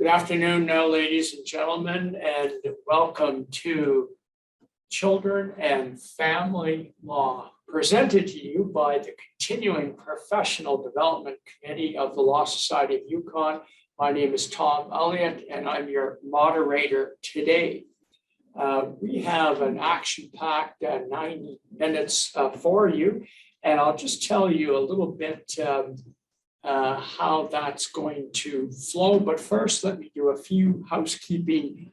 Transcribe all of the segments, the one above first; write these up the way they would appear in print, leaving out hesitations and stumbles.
Good afternoon, ladies and gentlemen, and welcome to Children and Family Law, presented to you by the Continuing Professional Development Committee of the Law Society of Yukon. My name is Tom Elliott, and I'm your moderator today. We have an action-packed 90 minutes for you, and I'll just tell you a little bit how that's going to flow. But first, let me do a few housekeeping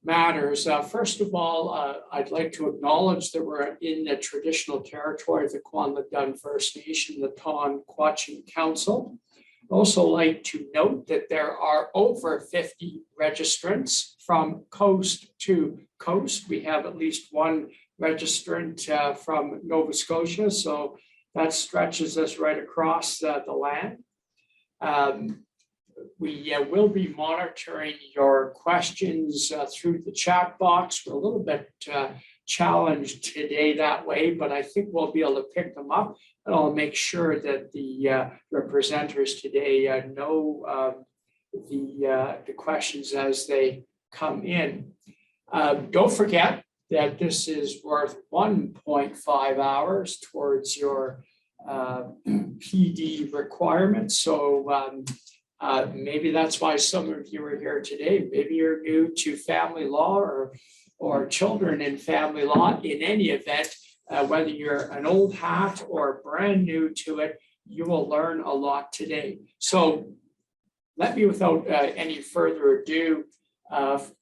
matters. First of all, I'd like to acknowledge that we're in the traditional territory of the Kwanle First Nation, the Ton Quachin Council. I'd also like to note that there are over 50 registrants from coast to coast. We have at least one registrant from Nova Scotia, so that stretches us right across the land. We will be monitoring your questions through the chat box. We're a little bit challenged today that way, but I think we'll be able to pick them up, and I'll make sure that the presenters today know the questions as they come in. Don't forget that this is worth 1.5 hours towards your PD requirements. So maybe that's why some of you are here today. Maybe you're new to family law or children in family law. In any event, whether you're an old hat or brand new to it, you will learn a lot today. So let me, without any further ado,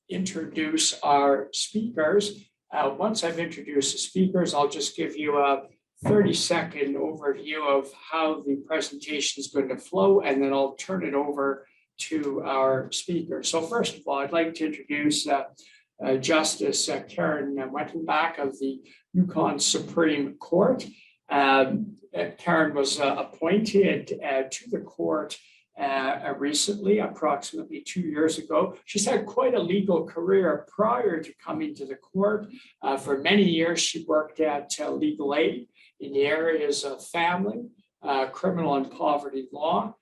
introduce our speakers. Once I've introduced the speakers, I'll just give you a 30-second overview of how the presentation is going to flow, and then I'll turn it over to our speaker. So first of all, I'd like to introduce Justice Karen Wettenbach of the Yukon Supreme Court. Karen was appointed to the court recently, approximately 2 years ago. She's had quite a legal career prior to coming to the court. For many years, she worked at legal aid in the areas of family, criminal and poverty law.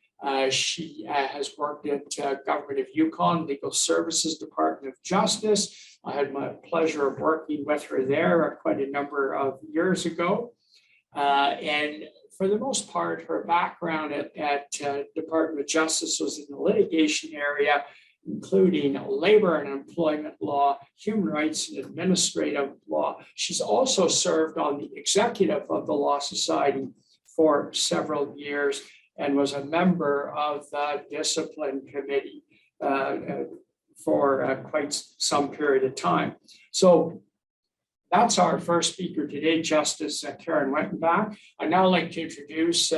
She has worked at Government of Yukon, Legal Services, Department of Justice. I had my pleasure of working with her there quite a number of years ago. And for the most part, her background at Department of Justice was in the litigation area, including labor and employment law, human rights and administrative law. She's also served on the executive of the Law Society for several years and was a member of the discipline committee for quite some period of time. So that's our first speaker today, Justice Karen Wettenbach. I'd now like to introduce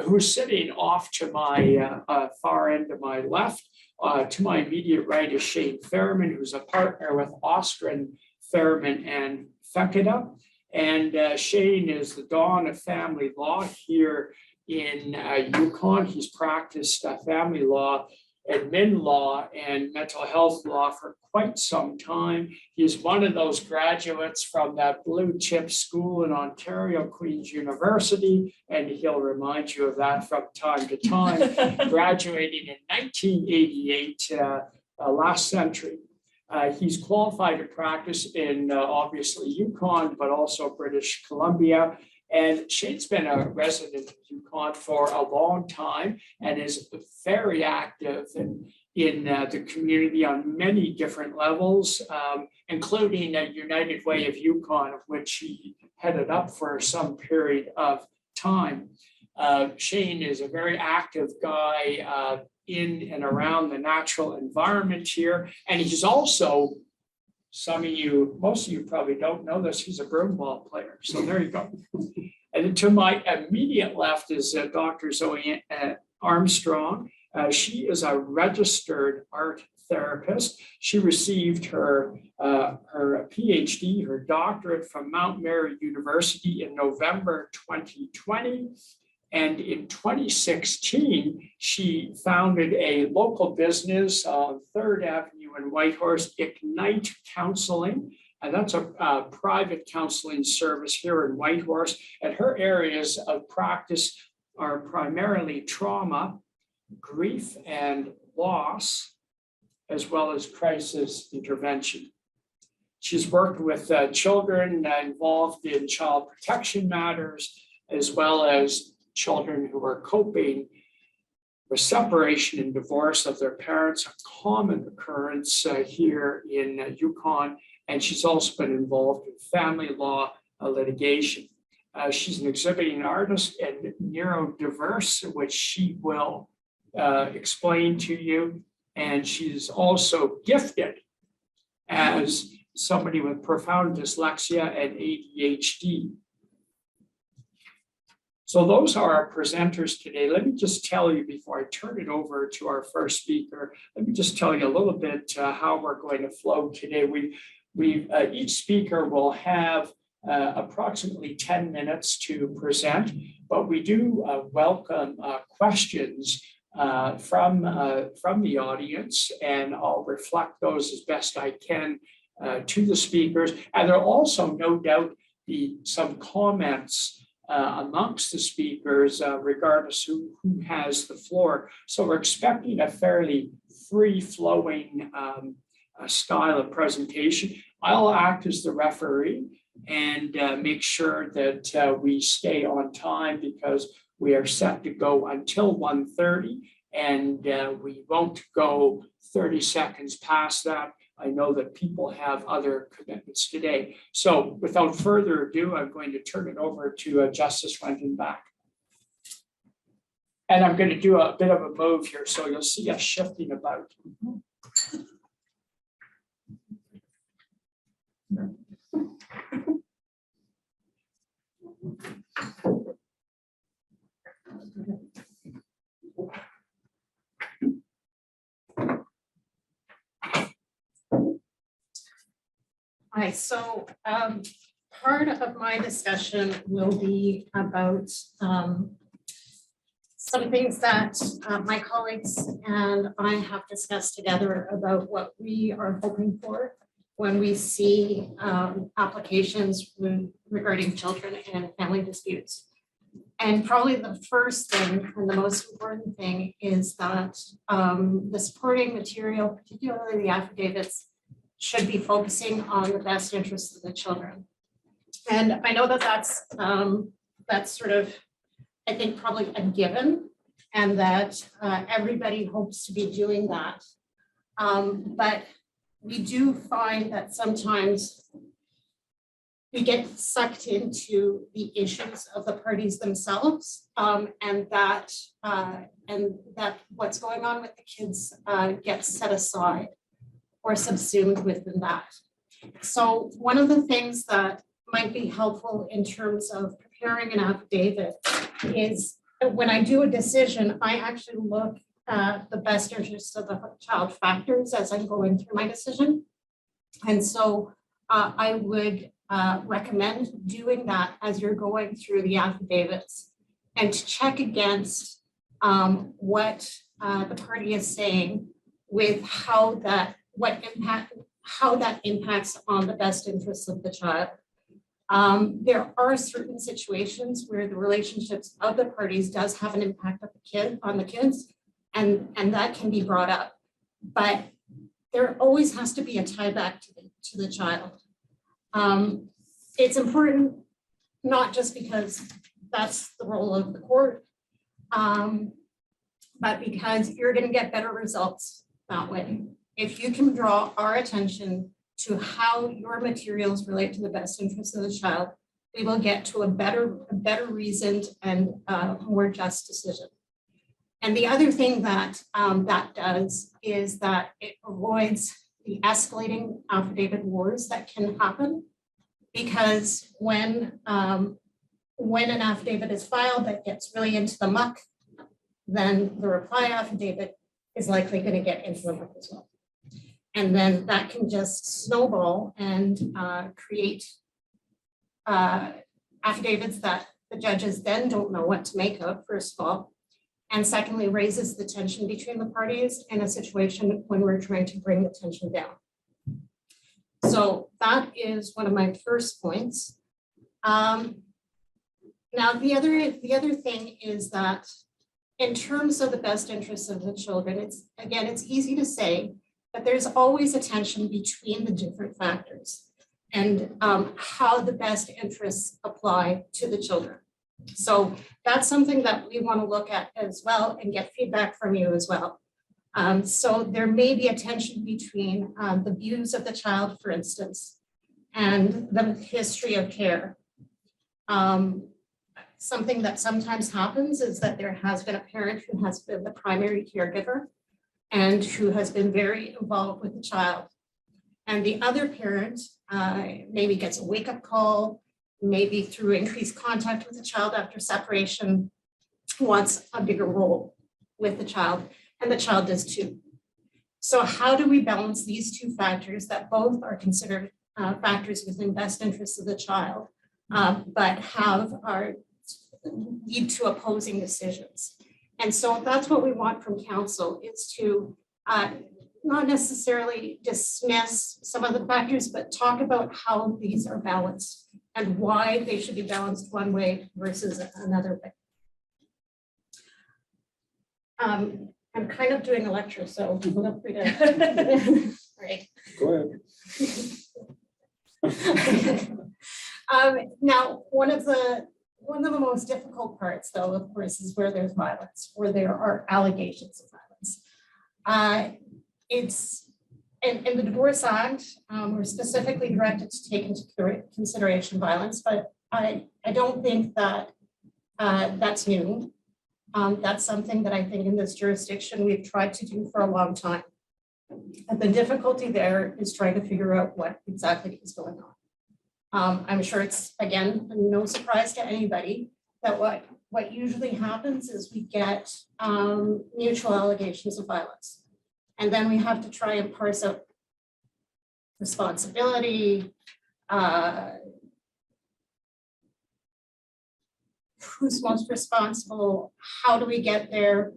who's sitting off to my far end of my left. To my immediate right is Shane Fairman, who's a partner with Ostrin, Fairman and Fekeda. And Shane is the dawn of family law here in Yukon. He's practiced family law, admin law, and mental health law for quite some time. He's one of those graduates from that blue chip school in Ontario, Queen's University, and he'll remind you of that from time to time, graduating in 1988, last century. He's qualified to practice in obviously Yukon, but also British Columbia. And Shane's been a resident of Yukon for a long time and is very active in the community on many different levels, including a United Way of Yukon, of which he headed up for some period of time. Shane is a very active guy in and around the natural environment here. And he's also, most of you probably don't know this, he's a broomball player. So there you go. And to my immediate left is Dr. Zoe Armstrong. She is a registered art therapist. She received her PhD, her doctorate from Mount Mary University in November 2020. And in 2016, she founded a local business on 3rd Avenue in Whitehorse, Ignite Counseling. And that's a private counseling service here in Whitehorse. And her areas of practice are primarily trauma, grief and loss, as well as crisis intervention. She's worked with children involved in child protection matters, as well as children who are coping with separation and divorce of their parents, a common occurrence here in Yukon. And she's also been involved in family law litigation. She's an exhibiting artist and neurodiverse, which she will explain to you. And she's also gifted as somebody with profound dyslexia and ADHD. So those are our presenters today. Let me just tell you before I turn it over to our first speaker, let me just tell you a little bit how we're going to flow today. Each speaker will have approximately 10 minutes to present, but we do welcome questions from the audience, and I'll reflect those as best I can to the speakers. And there'll also no doubt be some comments amongst the speakers, regardless who has the floor. So we're expecting a fairly free-flowing style of presentation. I'll act as the referee and make sure that we stay on time, because we are set to go until 1:30, and we won't go 30 seconds past that. I know that people have other commitments today. So without further ado, I'm going to turn it over to Justice Wendenbach. And I'm going to do a bit of a move here, so you'll see us shifting about. Hi, so part of my discussion will be about some things that my colleagues and I have discussed together about what we are hoping for when we see applications regarding children and family disputes. And probably the first thing and the most important thing is that the supporting material, particularly the affidavits, should be focusing on the best interests of the children. And I know that that's sort of, I think, probably a given, and that everybody hopes to be doing that. But we do find that sometimes we get sucked into the issues of the parties themselves, and that what's going on with the kids gets set aside or subsumed within that. So one of the things that might be helpful in terms of preparing an affidavit is when I do a decision, I actually look at the best interests of the child factors as I'm going through my decision. And so I would recommend doing that as you're going through the affidavits, and to check against what the party is saying with how that impacts on the best interests of the child. There are certain situations where the relationships of the parties does have an impact on the kids, and that can be brought up. But there always has to be a tie back to the child. It's important, not just because that's the role of the court, but because you're going to get better results that way. If you can draw our attention to how your materials relate to the best interests of the child, we will get to a better reasoned and more just decision. And the other thing that that does is that it avoids the escalating affidavit wars that can happen, because when an affidavit is filed that gets really into the muck, then the reply affidavit is likely going to get into the muck as well. And then that can just snowball and create affidavits that the judges then don't know what to make of, first of all. And secondly, raises the tension between the parties in a situation when we're trying to bring the tension down. So that is one of my first points. Now, the other thing is that in terms of the best interests of the children, it's easy to say, but there's always a tension between the different factors and how the best interests apply to the children. So that's something that we want to look at as well and get feedback from you as well. So there may be a tension between the views of the child, for instance, and the history of care. Something that sometimes happens is that there has been a parent who has been the primary caregiver and who has been very involved with the child. And the other parent maybe gets a wake-up call, maybe through increased contact with the child after separation, wants a bigger role with the child, and the child does too. So how do we balance these two factors that both are considered factors within best interests of the child, but are lead to opposing decisions? And so that's what we want from council, is to not necessarily dismiss some of the factors, but talk about how these are balanced and why they should be balanced one way versus another way. I'm kind of doing a lecture, so feel free to. Right. Go ahead. Now, one of the most difficult parts, though, of course, is where there's violence, where there are allegations of violence. It's in the Divorce Act, we're specifically directed to take into consideration violence, but I don't think that that's new. That's something that I think in this jurisdiction we've tried to do for a long time. And the difficulty there is trying to figure out what exactly is going on. I'm sure it's, again, no surprise to anybody that what usually happens is we get mutual allegations of violence. And then we have to try and parse out responsibility, who's most responsible, how do we get there,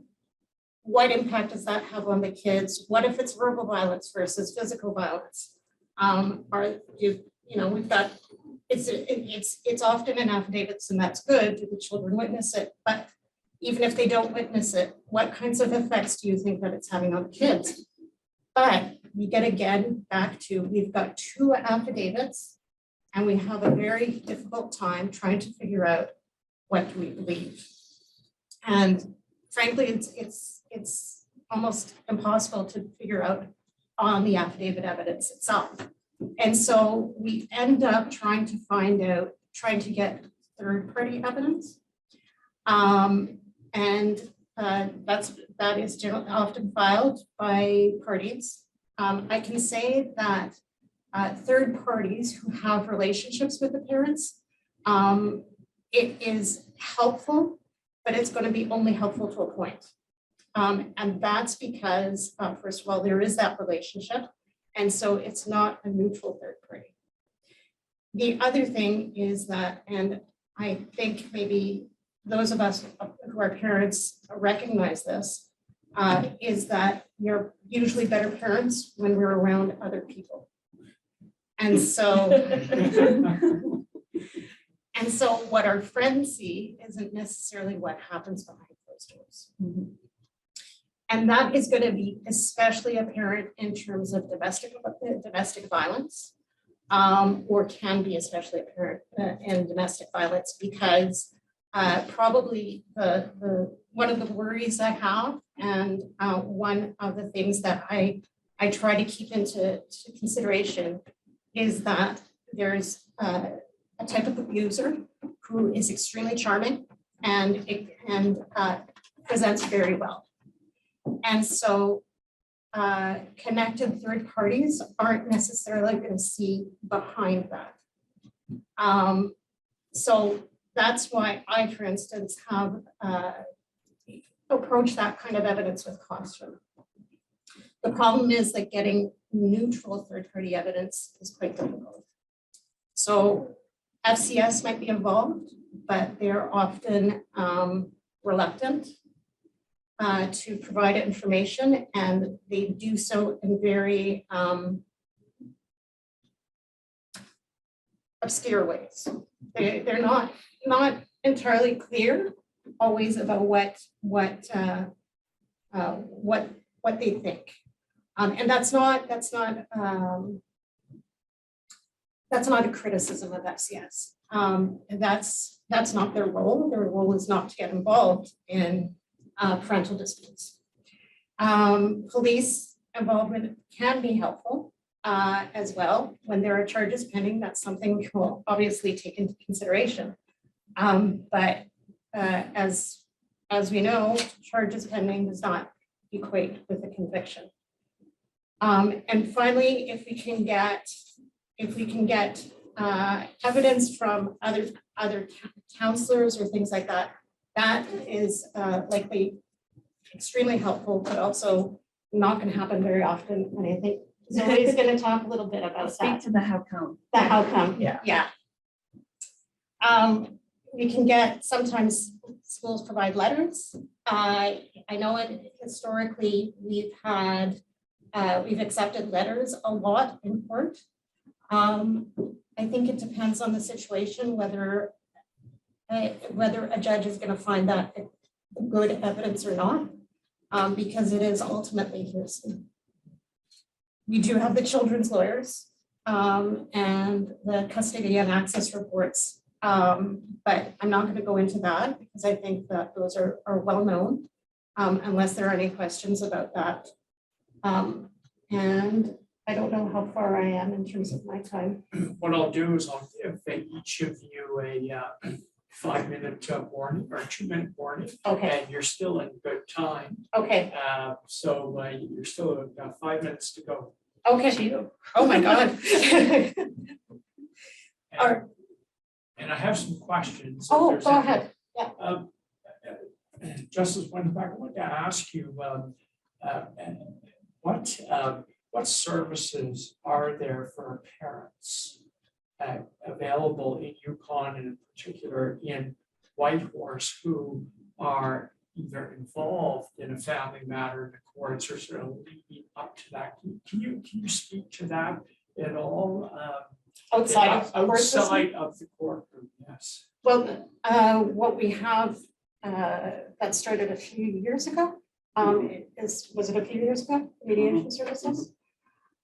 what impact does that have on the kids, what if it's verbal violence versus physical violence? We've got, it's often in affidavits, and that's good, do the children witness it, but even if they don't witness it, what kinds of effects do you think that it's having on the kids? But we get again back to, we've got 2 affidavits and we have a very difficult time trying to figure out what do we believe. And frankly, it's almost impossible to figure out on the affidavit evidence itself. And so we end up trying to get third-party evidence. That is generally often filed by parties. I can say that third parties who have relationships with the parents, it is helpful, but it's going to be only helpful to a point. And that's because, first of all, there is that relationship, and so it's not a neutral third party. The other thing is that, and I think maybe those of us who are parents recognize this, is that you're usually better parents when we're around other people. And so, and so what our friends see isn't necessarily what happens behind closed doors. Mm-hmm. And that is going to be especially apparent in terms of domestic violence, or can be especially apparent in domestic violence, because probably one of the worries I have, and one of the things that I try to keep into consideration, is that there's a type of abuser who is extremely charming and presents very well. And so connected third parties aren't necessarily going to see behind that. So that's why I, for instance, have approached that kind of evidence with caution. The problem is that getting neutral third-party evidence is quite difficult. So FCS might be involved, but they're often reluctant to provide information, and they do so in very obscure ways. They're not entirely clear always about what they think. And that's not a criticism of FCS. That's not their role. Their role is not to get involved in parental disputes. Police involvement can be helpful as well. When there are charges pending, that's something we will obviously take into consideration. But as we know, charges pending does not equate with a conviction. And finally, if we can get evidence from other counselors or things like that, that is likely extremely helpful, but also not going to happen very often. And I think Zoe's going to talk a little bit about Speak to the how come. the how come. Yeah. We can get, sometimes schools provide letters. I know it historically we've accepted letters a lot in court. I think it depends on the situation, whether a judge is going to find that good evidence or not, because it is ultimately hearsay. We do have the children's lawyers and the custody and access reports, but I'm not going to go into that because I think that those are well known, unless there are any questions about that. And I don't know how far I am in terms of my time. What I'll do is I'll give each of you a 5-minute warning or 2-minute warning. Okay. And you're still in good time. Okay. So you're still 5 minutes to go. Okay. Oh my God. And I have some questions. Oh, go ahead. Yeah. Justice Weinbach, I wanted to ask you what services are there for parents available in Yukon and in particular in Whitehorse who are either involved in a family matter in the courts or sort of leading up to that? Can you speak to that at all? Outside of the courtroom, yes. Well, what we have that started a few years ago was it a few years ago? Mediation services,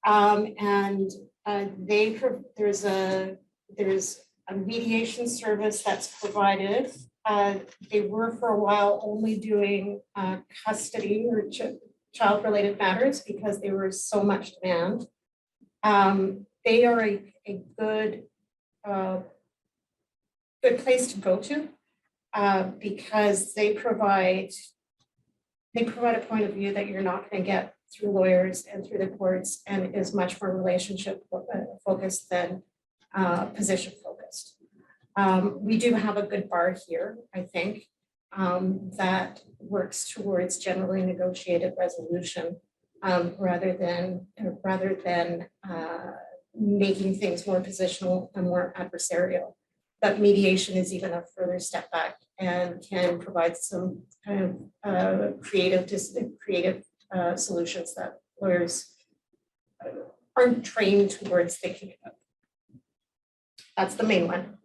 and there's a mediation service that's provided. They were for a while only doing custody or child-related matters because there was so much demand. They are a good place to go to because they provide a point of view that you're not going to get through lawyers and through the courts, and is much more relationship focused than position focused. We do have a good bar here, I think, that works towards generally negotiated resolution rather than making things more positional and more adversarial. But mediation is even a further step back and can provide some kind of creative solutions that lawyers aren't trained towards thinking about. That's the main one.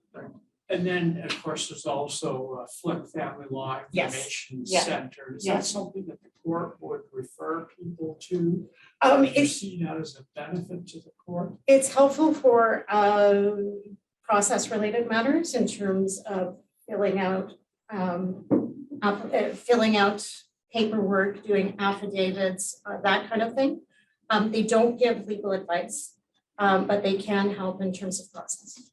And then, of course, there's also Flip Family Law Information Center. Is that something that the court would refer people to? Do you see that as a benefit to the court? It's helpful for process-related matters in terms of filling out paperwork, doing affidavits, that kind of thing. They don't give legal advice, but they can help in terms of process.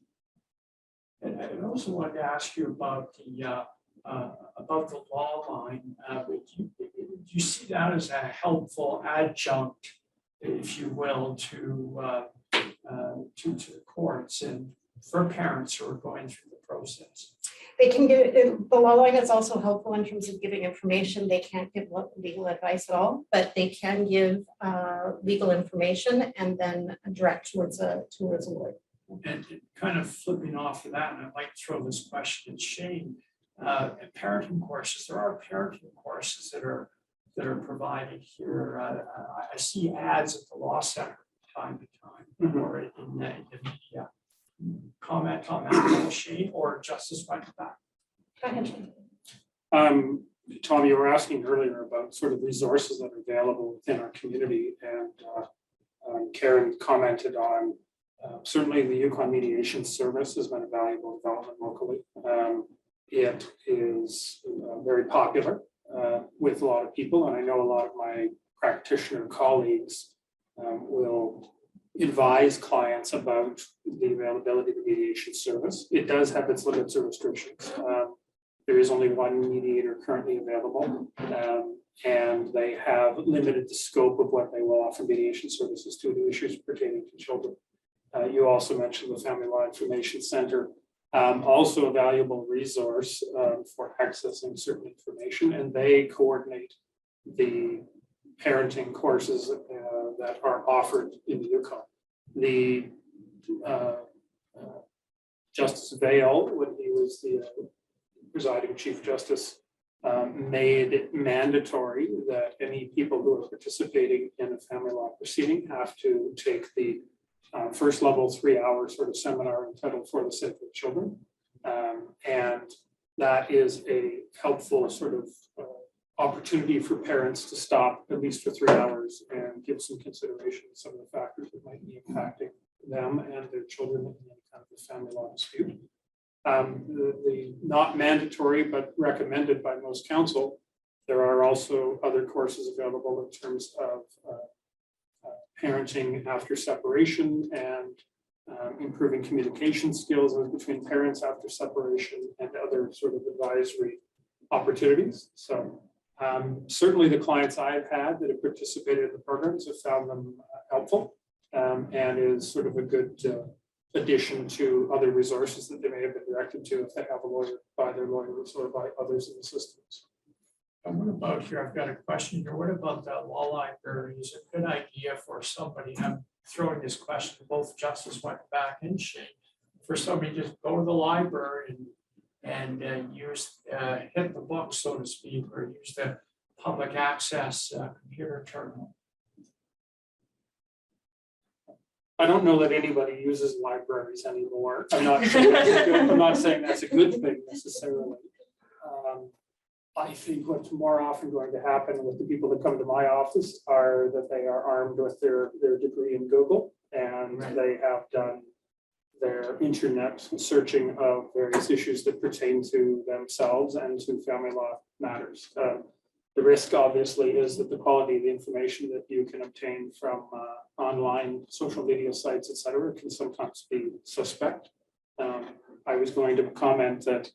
And I also wanted to ask you about the law line. Do you see that as a helpful adjunct, if you will, to the courts and for parents who are going through the process? They can give, the law line is also helpful in terms of giving information. They can't give legal advice at all, but they can give legal information and then direct towards a lawyer. And kind of flipping off of that, and I might throw this question at Shane. Parenting courses, there are parenting courses that are provided here. I see ads at the law center time to time or in the media. Comment on that, Shane or Justice Weinbach? Go ahead, Shane. Tom, you were asking earlier about sort of resources that are available within our community, and Karen commented on certainly the Yukon Mediation Service has been a valuable development locally. It is very popular with a lot of people, and I know a lot of my practitioner colleagues will advise clients about the availability of the mediation service. It does have its limits or restrictions. There is only one mediator currently available, and they have limited the scope of what they will offer mediation services to the issues pertaining to children. You also mentioned the Family Law Information Center, also a valuable resource for accessing certain information, and they coordinate the parenting courses that are offered in the Yukon. The Justice Vale, when he was the presiding Chief Justice, made it mandatory that any people who are participating in a family law proceeding have to take the first level 3-hour sort of seminar entitled For the Sake of Children. And that is a helpful sort of opportunity for parents to stop at least for 3 hours and give some consideration to some of the factors that might be impacting them and their children in any kind of a family law dispute. The not mandatory but recommended by most counsel, there are also other courses available in terms of parenting after separation and improving communication skills between parents after separation and other sort of advisory opportunities. So certainly the clients I've had that have participated in the programs have found them helpful, and is sort of a good addition to other resources that they may have been directed to if they have a lawyer by their lawyers or by others in the systems. And what about here? I've got a question here. What about the law library? Is it a good idea for somebody? I'm throwing this question to both Justice Wentback and Shane. For somebody to just go to the library and use hit the book, so to speak, or use the public access computer terminal. I don't know that anybody uses libraries anymore. I'm not saying that's a good, I'm not saying that's a good thing necessarily. I think what's more often going to happen with the people that come to my office are that they are armed with their degree in Google, and they have done their internet searching of various issues that pertain to themselves and to family law matters. The risk obviously is that the quality of the information that you can obtain from online social media sites, et cetera, can sometimes be suspect. I was going to comment that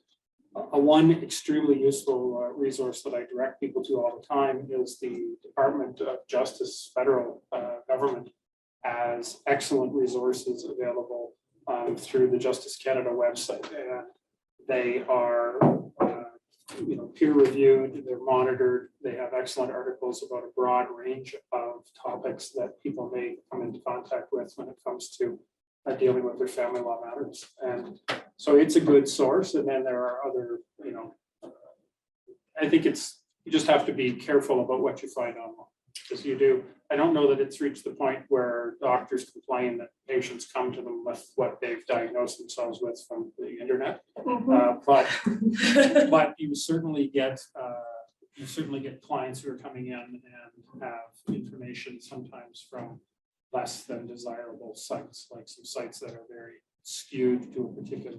one extremely useful resource that I direct people to all the time is the Department of Justice federal government has excellent resources available through the Justice Canada website, and they are peer reviewed, they're monitored, they have excellent articles about a broad range of topics that people may come into contact with when it comes to dealing with their family law matters. And so it's a good source. And then there are other, I think you just have to be careful about what you find online, because you do. I don't know that it's reached the point where doctors complain that patients come to them with what they've diagnosed themselves with from the internet. But you certainly get clients who are coming in and have information sometimes from less than desirable sites, like some sites that are very skewed to a particular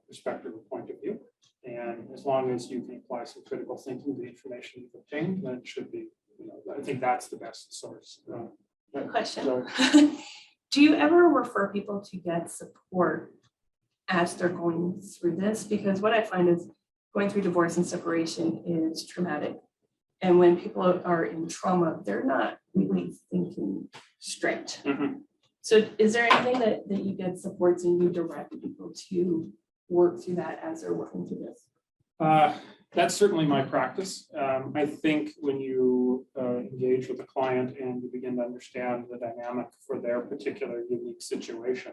perspective or point of view. And as long as you can apply some critical thinking to the information you've obtained, then it should be, I think that's the best source. Good question. So, do you ever refer people to get support as they're going through this? Because what I find is going through divorce and separation is traumatic. And when people are in trauma, they're not really thinking straight. mm-hmm. So is there anything that you get supports and you direct people to work through that as they're working through this? That's certainly my practice. I think when you engage with a client and you begin to understand the dynamic for their particular unique situation,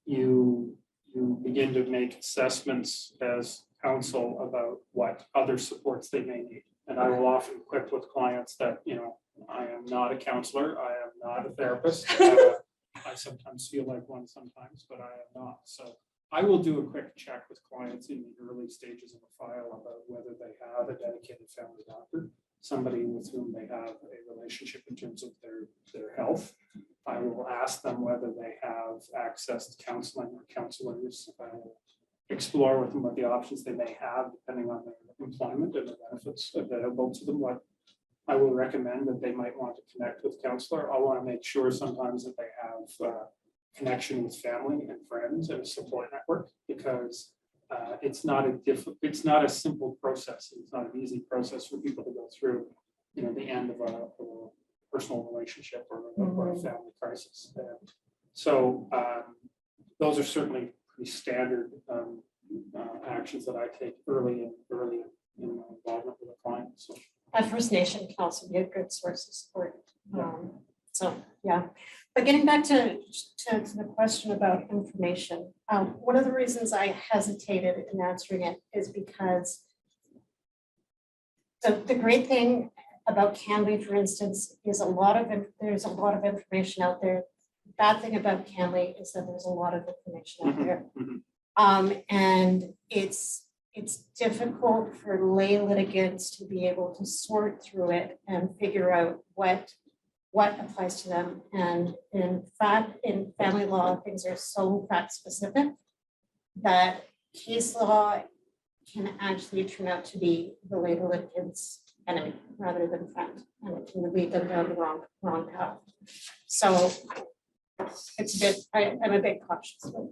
you begin to make assessments as counsel about what other supports they may need. And I will often equip with clients that, I am not a counselor, I am not a therapist. I sometimes feel like one sometimes, but I am not. So I will do a quick check with clients in the early stages of a file about whether they have a dedicated family doctor, somebody with whom they have a relationship in terms of their health. I will ask them whether they have access to counseling or counselors. I will explore with them what the options they may have depending on their employment and the benefits available to them. What I will recommend that they might want to connect with a counselor. I want to make sure sometimes that they have connection with family and friends and a support network, because it's not a simple process. It's not an easy process for people to go through, the end of a personal relationship or a family crisis. And so those are certainly pretty standard actions that I take early in my involvement with a client. So A First Nation can also be a good source of support. So, yeah. But getting back to the question about information, one of the reasons I hesitated in answering it is because the great thing about CanLII, for instance, is there's a lot of information out there. The bad thing about CanLII is that there's a lot of information out there. And it's difficult for lay litigants to be able to sort through it and figure out what applies to them. And in fact, in family law, things are so fact specific that case law can actually turn out to be the lay litigant's enemy rather than friend, and it can lead them down the wrong path. So it's a bit, I'm a bit cautious about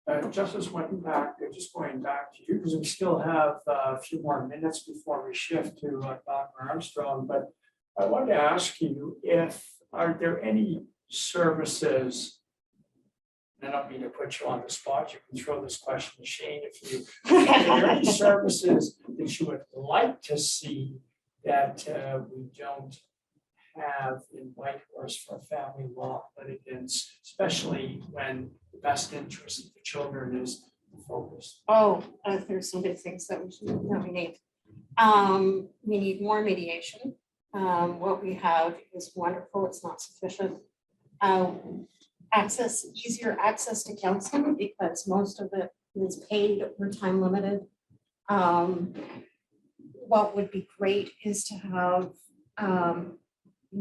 that. Justice Wettenbach, just going back to you, because we still have a few more minutes before we shift to Dr. Armstrong, but I wanted to ask you are there any services, and I don't mean to put you on the spot, you can throw this question to Shane if you, are there any services that you would like to see that we don't have in Whitehorse for family law litigants, especially when the best interest of the children is focused? There's so many things that we need. We need more mediation. What we have is wonderful, it's not sufficient. Easier access to counseling because most of it is paid or time limited. What would be great is to have,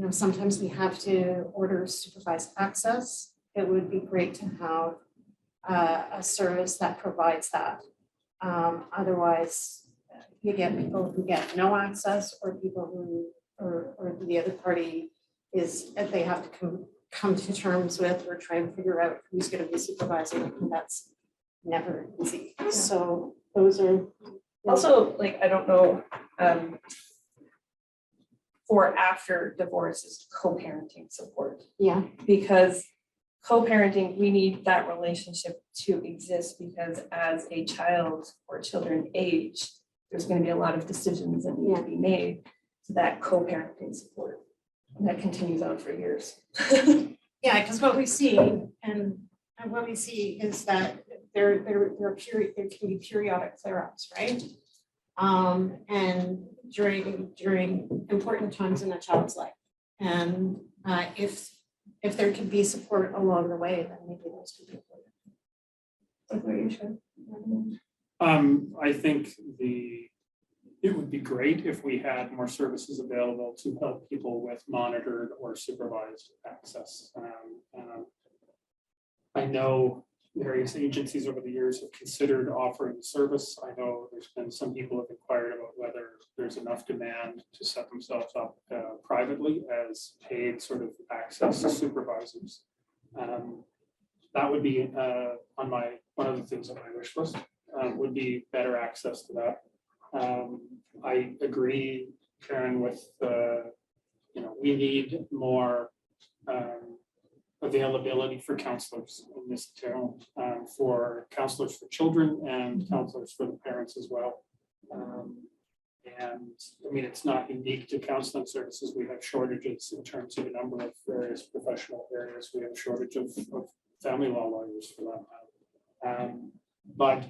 sometimes we have to order supervised access. It would be great to have a service that provides that. Otherwise, you get people who get no access, or people who, or the other party is, they have to come to terms with or try and figure out who's going to be supervising, and that's never easy. So those are Also, I don't know, for after divorce is co-parenting support, yeah. because co-parenting, we need that relationship to exist, because as a child or children age, there's going to be a lot of decisions that need to be made. So that co-parenting support, and that continues on for years. Yeah, because what we see and what we see is that there can be periodic flare-ups, right? And during important times in a child's life. And if there could be support along the way, then maybe those could be important. I think it would be great if we had more services available to help people with monitored or supervised access. I know various agencies over the years have considered offering the service. I know there's been some people have inquired about whether there's enough demand to set themselves up privately as paid sort of access to supervisors. That would be on one of the things on my wish list, would be better access to that. I agree, Karen, with we need more availability for counselors in this town, for counselors for children and counselors for the parents as well. And I mean, it's not unique to counseling services. We have shortages in terms of a number of various professional areas. We have a shortage of family law lawyers for that matter. But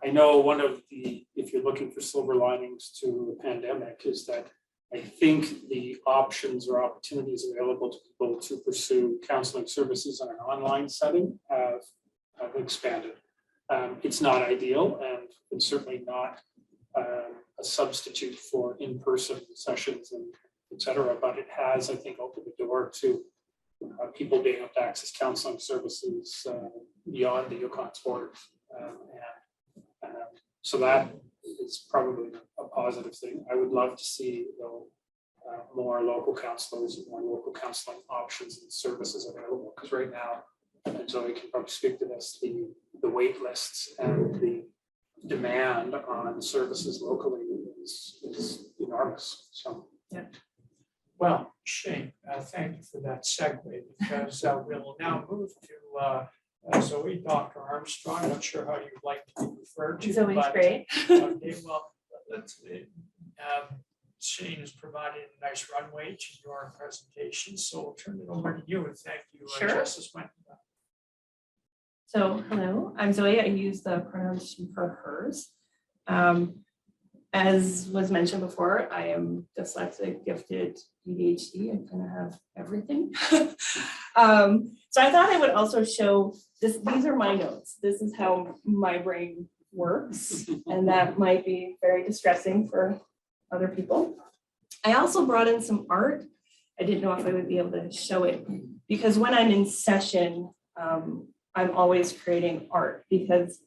I know one of if you're looking for silver linings to the pandemic, is that I think the options or opportunities available to people to pursue counseling services in an online setting have expanded. It's not ideal, and it's certainly not a substitute for in-person sessions and et cetera, but it has, I think, opened the door to people being able to access counseling services beyond the Yukon's borders. So that is probably a positive thing. I would love to see, though, more local counselors and more local counseling options and services available, because right now, and Zoe can probably speak to this, the wait lists and the demand on services locally is enormous. So Yeah. Well, Shane, thank you for that segue, because we'll now move to Zoe, Dr. Armstrong. I'm not sure how you'd like to be referred to. Zoe's but, great. Okay, well, Shane has provided a nice runway to your presentation, so I'll turn it over to you, and thank you, Sure. Justice Wendt. So, hello, I'm Zoe. I use the pronouns she, her, hers. As was mentioned before, I am dyslexic, gifted, ADHD. I kind of have everything. So I thought I would also show this. These are my notes. This is how my brain works, and that might be very distressing for other people. I also brought in some art. I didn't know if I would be able to show it, because when I'm in session, I'm always creating art, because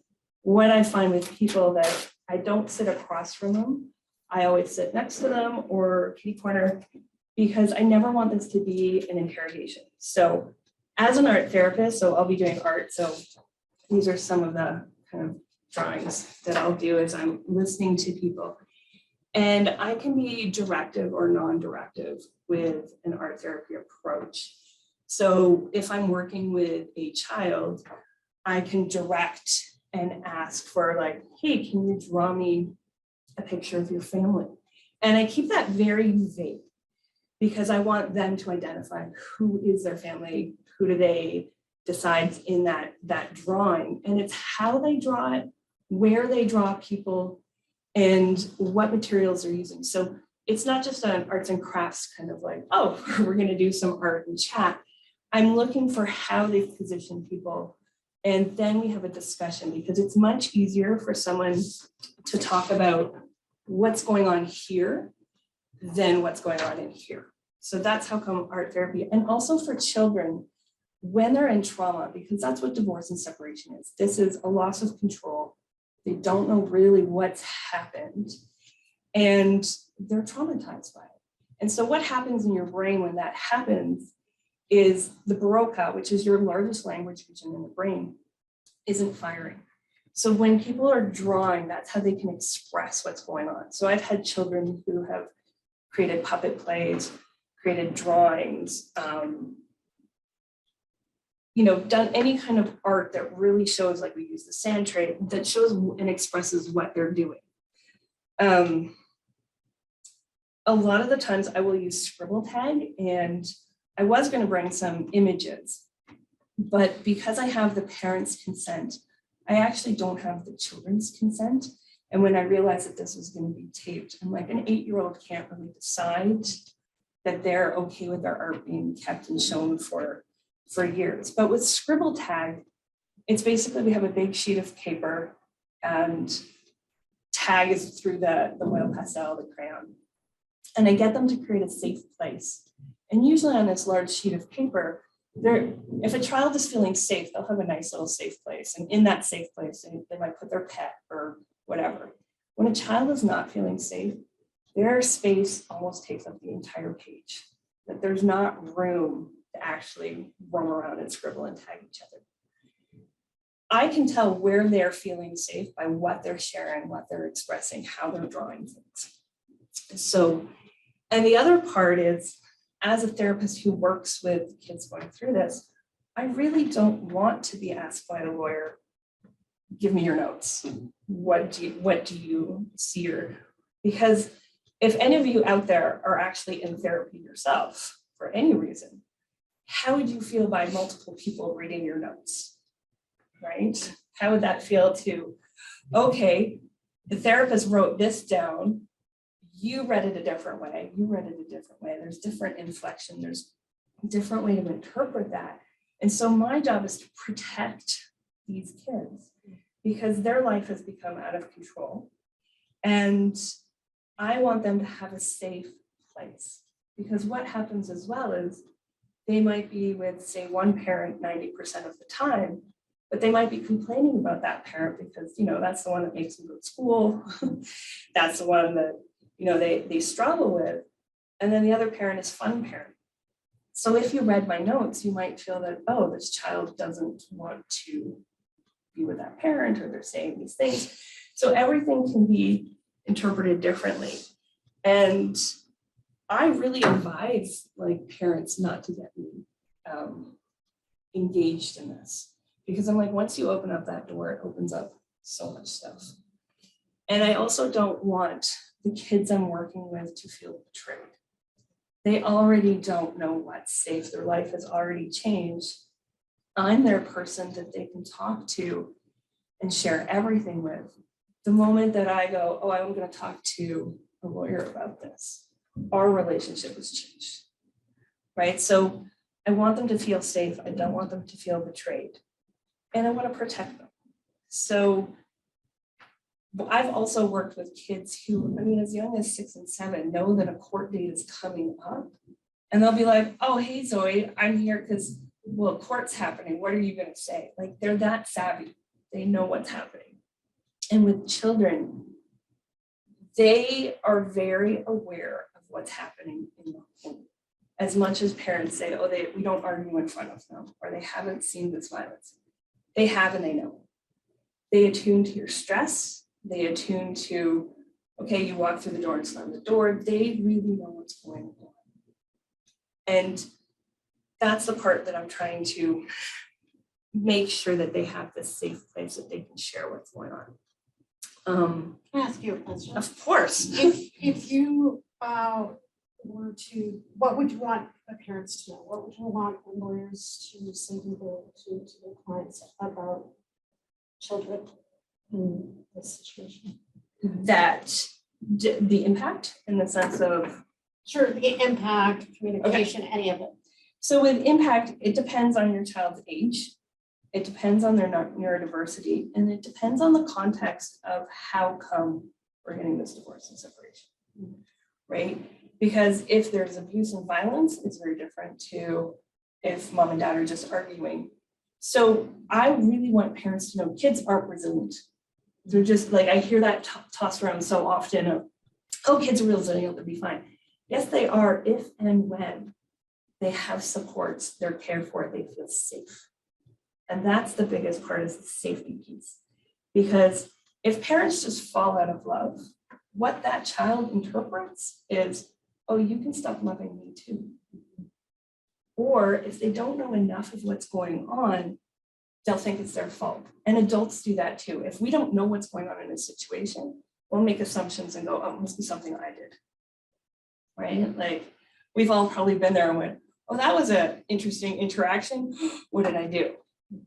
what I find with people that I don't sit across from them, I always sit next to them or kitty corner, because I never want this to be an interrogation. So as an art therapist, so I'll be doing art. So these are some of the kind of drawings that I'll do as I'm listening to people. And I can be directive or non-directive with an art therapy approach. So if I'm working with a child, I can direct and ask for, like, hey, can you draw me a picture of your family? And I keep that very vague, because I want them to identify who is their family, who do they decide in that drawing. And it's how they draw it, where they draw people, and what materials they're using. So it's not just an arts and crafts kind of like, oh, we're going to do some art and chat. I'm looking for how they've positioned people. And then we have a discussion, because it's much easier for someone to talk about what's going on here than what's going on in here. So that's how come art therapy, and also for children when they're in trauma, because that's what divorce and separation is. This is a loss of control. They don't know really what's happened, and they're traumatized by it. And so what happens in your brain when that happens is the Broca, which is your largest language region in the brain, isn't firing. So when people are drawing, that's how they can express what's going on. So I've had children who have created puppet plays, created drawings, done any kind of art that really shows, like we use the sand tray, that shows and expresses what they're doing. A lot of the times I will use scribble tag, and I was going to bring some images, but because I have the parents' consent, I actually don't have the children's consent. And when I realized that this was going to be taped, I'm like, an 8-year-old can't really decide that they're okay with their art being kept and shown for years. But with scribble tag, it's basically, we have a big sheet of paper, and tag is through the oil pastel, the crayon. And I get them to create a safe place. And usually on this large sheet of paper, if a child is feeling safe, they'll have a nice little safe place. And in that safe place, they might put their pet or whatever. When a child is not feeling safe, their space almost takes up the entire page. That there's not room to actually roam around and scribble and tag each other. I can tell where they're feeling safe by what they're sharing, what they're expressing, how they're drawing things. So, and the other part is, as a therapist who works with kids going through this, I really don't want to be asked by a lawyer, give me your notes. What do you see? Because if any of you out there are actually in therapy yourself for any reason, how would you feel by multiple people reading your notes, right? How would that feel to, okay, the therapist wrote this down, you read it a different way, you read it a different way, there's different inflection, there's a different way to interpret that. And so my job is to protect these kids because their life has become out of control. And I want them to have a safe place, because what happens as well is they might be with, say, one parent 90% of the time, but they might be complaining about that parent because, that's the one that makes them go to school. That's the one that, they struggle with. And then the other parent is fun parent. So if you read my notes, you might feel that, oh, this child doesn't want to be with that parent, or they're saying these things. So everything can be interpreted differently. And I really advise parents not to get me engaged in this, because I'm like, once you open up that door, it opens up so much stuff. And I also don't want the kids I'm working with to feel betrayed. They already don't know what's safe. Their life has already changed. I'm their person that they can talk to and share everything with. The moment that I go, oh, I'm going to talk to a lawyer about this, our relationship has changed, right? So I want them to feel safe. I don't want them to feel betrayed. And I want to protect them. So I've also worked with kids who, as young as 6 and 7, know that a court date is coming up. And they'll be like, oh, hey, Zoe, I'm here because, court's happening. What are you going to say? They're that savvy. They know what's happening. And with children, they are very aware of what's happening in the home. As much as parents say, oh, we don't argue in front of them, or they haven't seen this violence. They have, and they know. They attune to your stress. They attune to, okay, you walk through the door and slam the door. They really know what's going on. And that's the part that I'm trying to make sure that they have this safe place that they can share what's going on. Can I ask you a question? Of course. If you were to, what would you want the parents to know? What would you want lawyers to say to their clients about children in this situation? That the impact, in the sense of, Sure, the impact, communication, any of it. so with impact, it depends on your child's age. It depends on their neurodiversity, and it depends on the context of how come we're getting this divorce and separation, right? Because if there's abuse and violence, it's very different to if mom and dad are just arguing. So I really want parents to know kids aren't resilient. They're just I hear that tossed around so often of, oh, kids are resilient, they'll be fine. Yes, they are, if and when they have supports, they're cared for, they feel safe. And that's the biggest part, is the safety piece. Because if parents just fall out of love, what that child interprets is, oh, you can stop loving me too. Or if they don't know enough of what's going on, they'll think it's their fault. And adults do that too. If we don't know what's going on in a situation, we'll make assumptions and go, oh, it must be something I did. Right? We've all probably been there and went, oh, that was an interesting interaction. What did I do?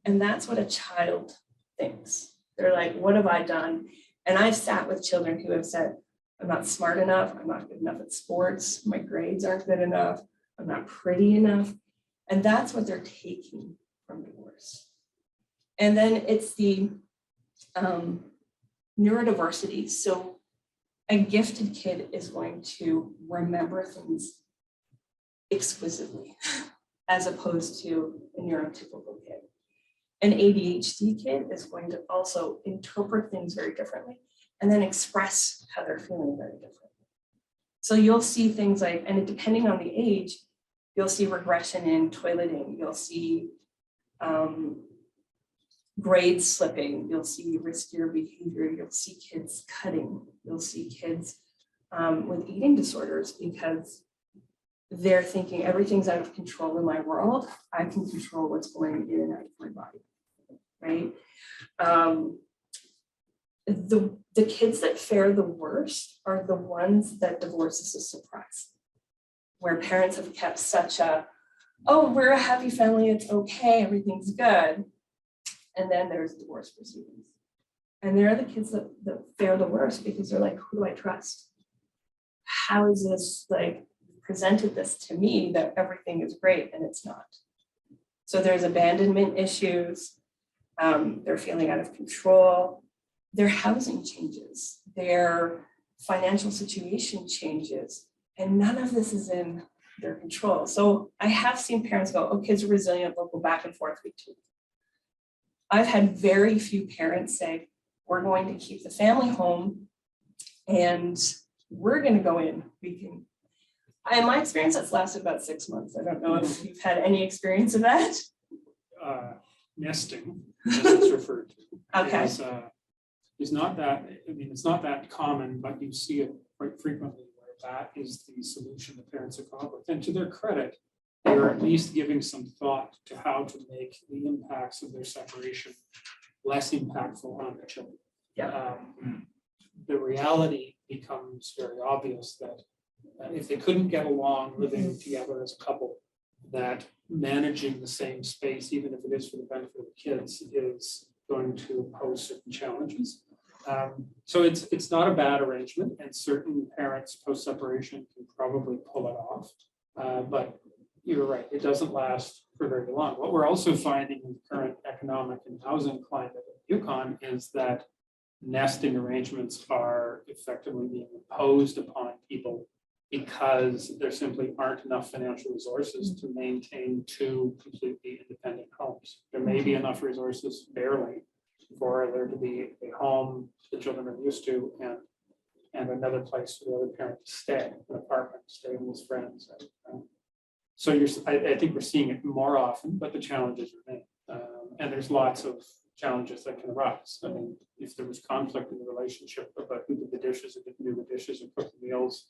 And that's what a child thinks. They're like, what have I done? And I've sat with children who have said, I'm not smart enough. I'm not good enough at sports. My grades aren't good enough. I'm not pretty enough. And that's what they're taking from divorce. And then it's the neurodiversity. So a gifted kid is going to remember things exquisitely, as opposed to a neurotypical kid. An ADHD kid is going to also interpret things very differently and then express how they're feeling very differently. So you'll see things like, and depending on the age, you'll see regression in toileting, you'll see grades slipping, you'll see riskier behavior, you'll see kids cutting, you'll see kids with eating disorders, because they're thinking everything's out of control in my world. I can control what's going in and out of my body, right? The kids that fare the worst are the ones that divorce is a surprise, where parents have kept such a, oh, we're a happy family, it's okay, everything's good. And then there's divorce proceedings. And they're the kids that fare the worst, because they're like, who do I trust? How is this presented this to me that everything is great and it's not? So there's abandonment issues. They're feeling out of control. Their housing changes, their financial situation changes, and none of this is in their control. So I have seen parents go, oh, kids are resilient, they'll go back and forth week to week. I've had very few parents say, we're going to keep the family home and we're going to go in. In my experience, that's lasted about 6 months. I don't know if you've had any experience of that. Nesting, as it's referred to. Okay. Is not that, I mean, it's not that common, but you see it quite frequently where that is the solution that parents have come up with. And to their credit, they're at least giving some thought to how to make the impacts of their separation less impactful on the children. Yeah. The reality becomes very obvious that if they couldn't get along living together as a couple, that managing the same space, even if it is for the benefit of the kids, is going to pose certain challenges. So it's not a bad arrangement, and certain parents post-separation can probably pull it off. But you're right, it doesn't last for very long. What we're also finding in the current economic and housing climate in Yukon is that nesting arrangements are effectively being imposed upon people because there simply aren't enough financial resources to maintain 2 completely independent homes. There may be enough resources, barely, for there to be a home the children are used to and another place for the other parent to stay, an apartment, stay with friends. So I think we're seeing it more often, but the challenges remain. And there's lots of challenges that can arise. I mean, if there was conflict in the relationship about who did the dishes or didn't do the dishes or cook the meals,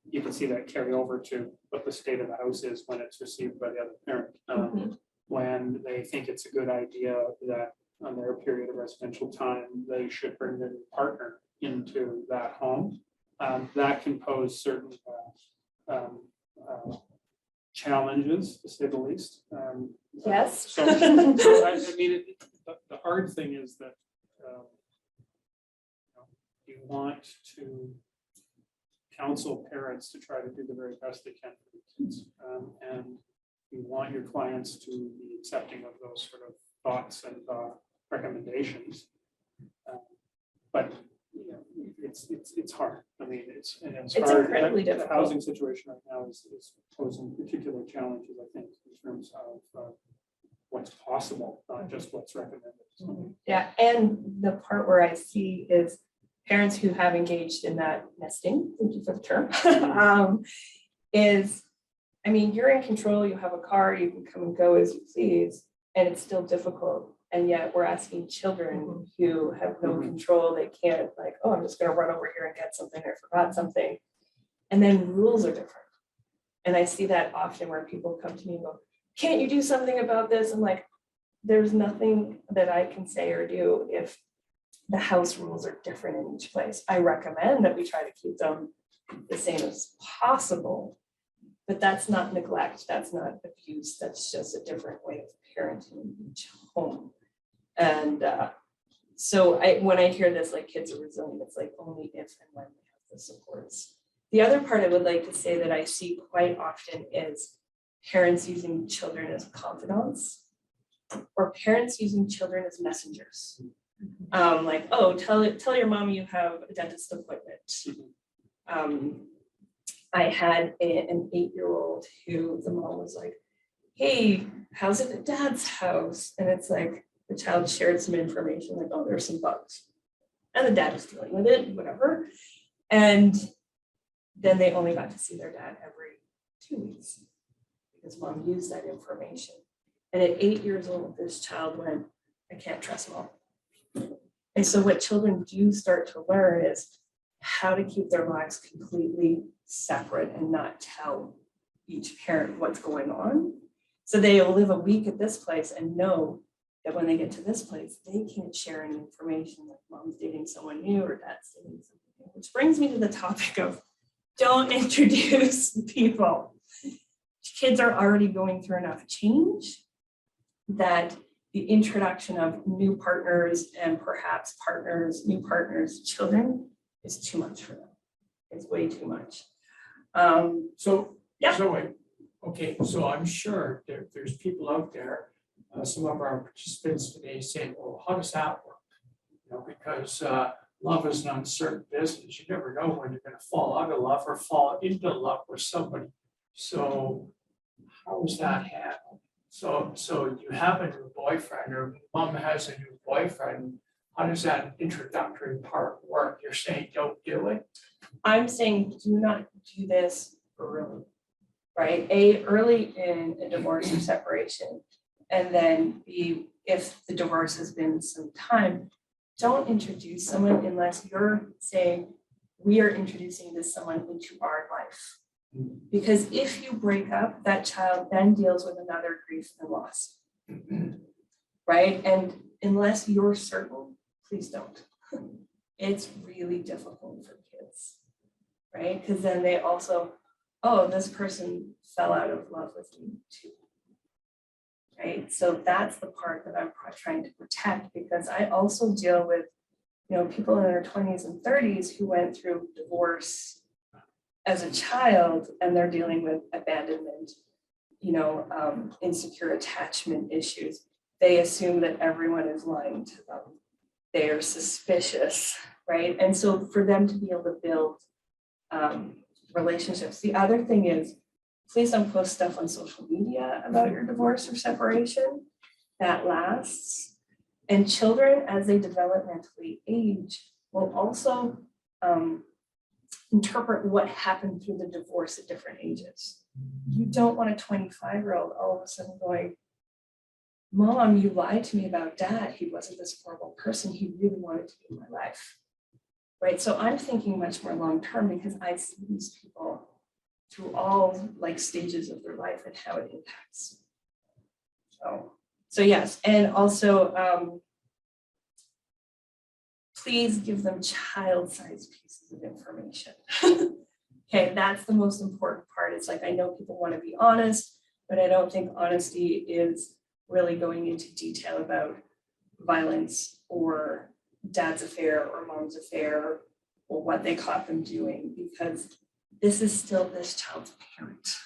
you can see that carry over to what the state of the house is when it's received by the other parent. When they think it's a good idea that on their period of residential time, they should bring their new partner into that home. That can pose certain challenges, to say the least. Yes. So I mean, the hard thing is that you want to counsel parents to try to do the very best they can for the kids, and you want your clients to be accepting of those sort of thoughts and recommendations, but you know, it's hard. I mean, it's hard. Incredibly difficult. The housing situation right now is posing particular challenges, I think, in terms of what's possible, not just what's recommended. So, Yeah, and the part where I see is parents who have engaged in that nesting, thank you for the term, is, I mean, you're in control, you have a car, you can come and go as you please, and it's still difficult. And yet we're asking children who have no control, they can't, like, oh, I'm just gonna run over here and get something, I forgot something. And then rules are different. And I see that often where people come to me and go, can't you do something about this? I'm like, there's nothing that I can say or do if the house rules are different in each place. I recommend that we try to keep them the same as possible, but that's not neglect, that's not abuse, that's just a different way of parenting in each home. And so when I hear this, like, kids are resilient, it's like only if and when they have the supports. The other part I would like to say that I see quite often is parents using children as confidants, or parents using children as messengers. Like, oh, tell your mom you have a dentist appointment. I had an 8-year-old who the mom was like, hey, how's it at dad's house? And it's like the child shared some information, like, oh, there's some bugs. And the dad was dealing with it, whatever. And then they only got to see their dad every 2 weeks because mom used that information. And at 8 years old, this child went, I can't trust mom. And so what children do start to learn is how to keep their lives completely separate and not tell each parent what's going on. So they'll live a week at this place and know that when they get to this place, they can't share any information like mom's dating someone new or dad's dating someone new. Which brings me to the topic of don't introduce people. Kids are already going through enough change that the introduction of new partners and perhaps new partners, children is too much for them. It's way too much. So Yeah. wait, okay, so I'm sure there's people out there some of our participants today say, well, how does that work? You know, because love is an uncertain business. You never know when you're going to fall out of love or fall into love with somebody. So how is that handled? So you have a new boyfriend, or mom has a new boyfriend. How does that introductory part work? You're saying don't do it? I'm saying do not do this early, right? Early in a divorce or separation. And then B, if the divorce has been some time, don't introduce someone unless you're saying, we are introducing this someone into our life. Because if you break up, that child then deals with another grief and loss, right? And unless you're certain, please don't. It's really difficult for kids, right? Because then they also, oh, this person fell out of love with me too, right? So that's the part that I'm trying to protect, because I also deal with, you know, people in their 20s and 30s who went through divorce as a child, and they're dealing with abandonment, you know, insecure attachment issues. They assume that everyone is lying to them. They are suspicious, right? And so for them to be able to build relationships. The other thing is, please don't post stuff on social media about your divorce or separation. That lasts. And children, as they developmentally age, will also interpret what happened through the divorce at different ages. You don't want a 25-year-old all of a sudden going, Mom, you lied to me about Dad. He wasn't this horrible person. He really wanted to be in my life, right? So I'm thinking much more long-term, because I see these people through all like stages of their life and how it impacts. So yes, and also please give them child-sized pieces of information. Okay, that's the most important part. It's like, I know people want to be honest, but I don't think honesty is really going into detail about violence or dad's affair or mom's affair or what they caught them doing, because this is still this child's parent,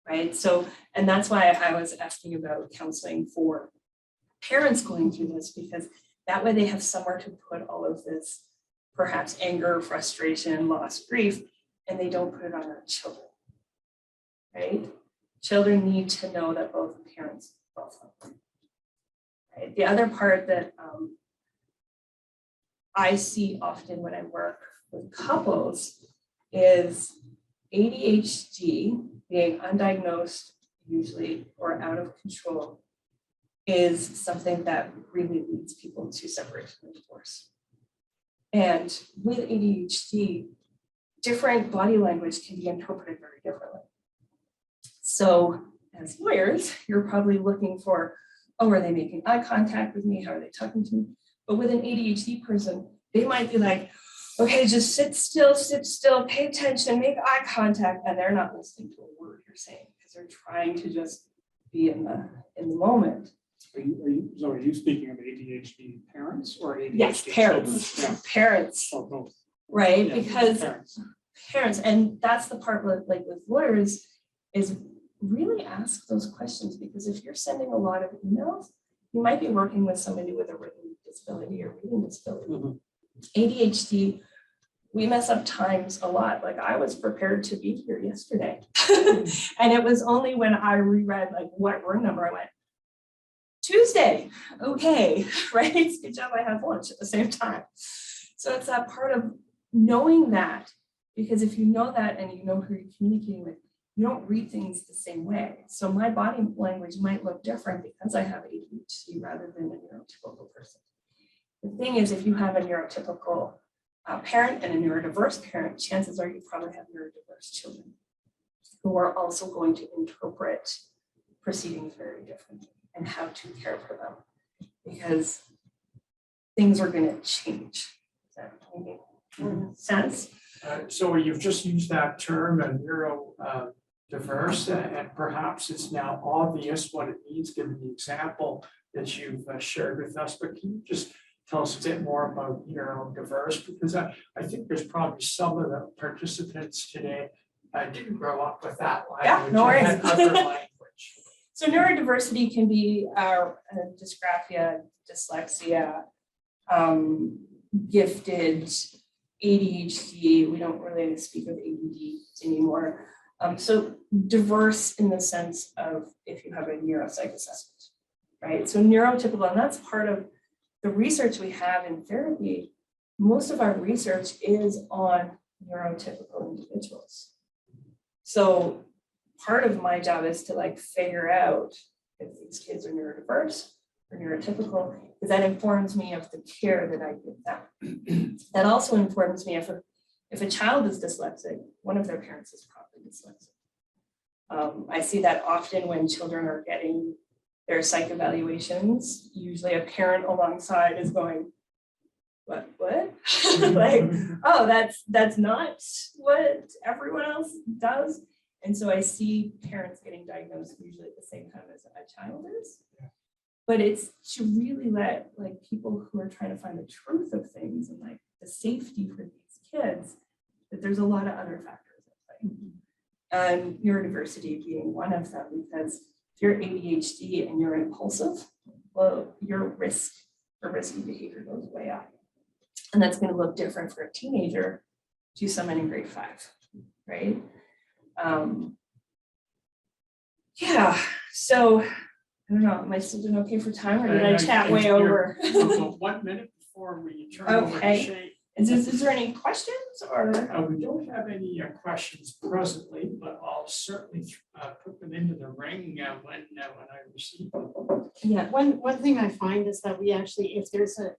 right? So, and that's why I was asking about counseling for parents going through this, because that way they have somewhere to put all of this, perhaps anger, frustration, loss, grief, and they don't put it on their children, right? Children need to know that both parents love them, right? The other part that I see often when I work with couples is ADHD, being undiagnosed usually or out of control, is something that really leads people to separation and divorce. And with ADHD, different body language can be interpreted very differently. So as lawyers, you're probably looking for, oh, are they making eye contact with me? How are they talking to me? But with an ADHD person, they might be like, okay, just sit still, pay attention, make eye contact, and they're not listening to a word you're saying because they're trying to just be in the moment. Are you speaking of ADHD parents or ADHD Yes, parents, children? parents, Yeah. Or both. right? Yeah, Because parents. and that's the part with, like with lawyers, is really ask those questions, because if you're sending a lot of emails, you might be working with somebody with a written disability or reading disability. Mhm. ADHD, we mess up times a lot. Like I was prepared to be here yesterday. And it was only when I reread like what room number I went, Tuesday, okay, right? Good job I had lunch at the same time. So it's that part of knowing that, because if you know that and you know who you're communicating with, you don't read things the same way. So my body language might look different because I have ADHD rather than a neurotypical person. The thing is, if you have a neurotypical parent and a neurodiverse parent, chances are you probably have neurodiverse children who are also going to interpret proceedings very differently and how to care for them, because things are going to change. Does that make sense? So you've just used that term, neurodiverse, and perhaps it's now obvious what it means given the example that you've shared with us, but can you just tell us a bit more about neurodiverse? Because I think there's probably some of the participants today didn't grow up with that language. Yeah, no worries. And other language. So neurodiversity can be dysgraphia, dyslexia, gifted, ADHD. We don't really speak of ADD anymore. So diverse in the sense of if you have a neuropsych assessment, right? So neurotypical, and that's part of the research we have in therapy. Most of our research is on neurotypical individuals. So part of my job is to like figure out if these kids are neurodiverse or neurotypical, because that informs me of the care that I give them. That also informs me if a child is dyslexic, one of their parents is probably dyslexic. I see that often when children are getting their psych evaluations. Usually a parent alongside is going, what? Like, oh, that's not what everyone else does. And so I see parents getting diagnosed usually at the same time as a child is. But it's to really let like people who are trying to find the truth of things and like the safety for these kids, that there's a lot of other factors at play. And neurodiversity being one of them, because if you're ADHD and you're impulsive, well, your risk for risky behavior goes way up. And that's going to look different for a teenager to someone in grade 5, right? Yeah, so I don't know, am I still doing okay for time, or did I chat way over? 1 minute before we turn over to Okay. Shay. Is there any questions or? We don't have any questions presently, but I'll certainly put them into the ring when I receive them. Yeah, One thing I find is that we actually, if there's a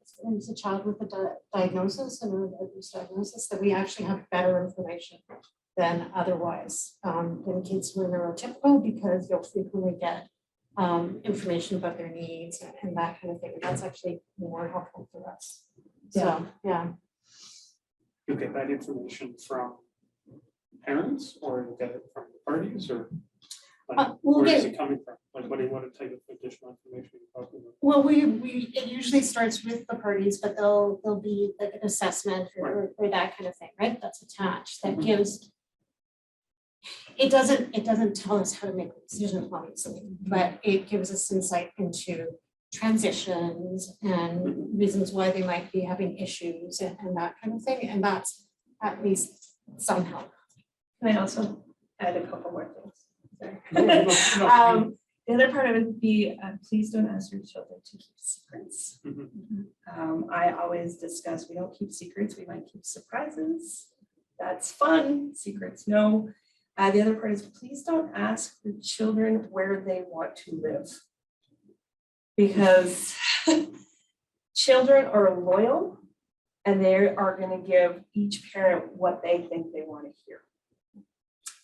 child with a diagnosis and a diagnosis, that we actually have better information than otherwise than kids who are neurotypical, because you'll frequently get information about their needs and that kind of thing. And that's actually more helpful for us. So, yeah. You get that information from parents, or you get it from the parties, or like, We'll where is get- it coming from? Like, what type of additional information are you talking about? Well, it usually starts with the parties, but there'll be like an assessment or that kind of thing, right? That's attached. That gives. It doesn't tell us how to make a decision, obviously, but it gives us insight into transitions and reasons why they might be having issues and that kind of thing. And that's at least some help. can I also add a couple more things? No, The other part of it would be, please don't ask your children to keep secrets. Mhm. I always discuss, we don't keep secrets, we might keep surprises. That's fun, secrets, no. The other part is, please don't ask your children where they want to live. Because children are loyal and they are going to give each parent what they think they want to hear.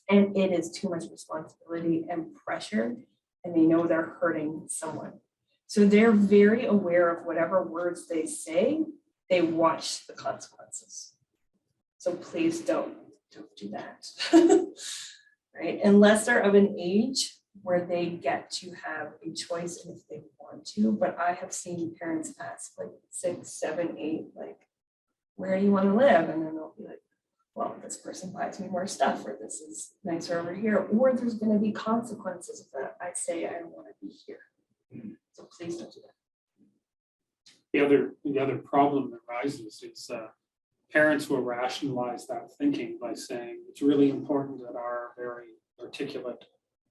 And it is too much responsibility and pressure, and they know they're hurting someone. So they're very aware of whatever words they say, they watch the consequences. So please don't do that. Right? Unless they're of an age where they get to have a choice and if they want to. But I have seen parents ask like 6, 7, 8, like, where do you want to live? And then they'll be like, well, this person buys me more stuff, or this is nicer over here, or there's going to be consequences if I say I don't want to be here. So please don't do that. The other problem that rises is parents will rationalize that thinking by saying it's really important that our very articulate,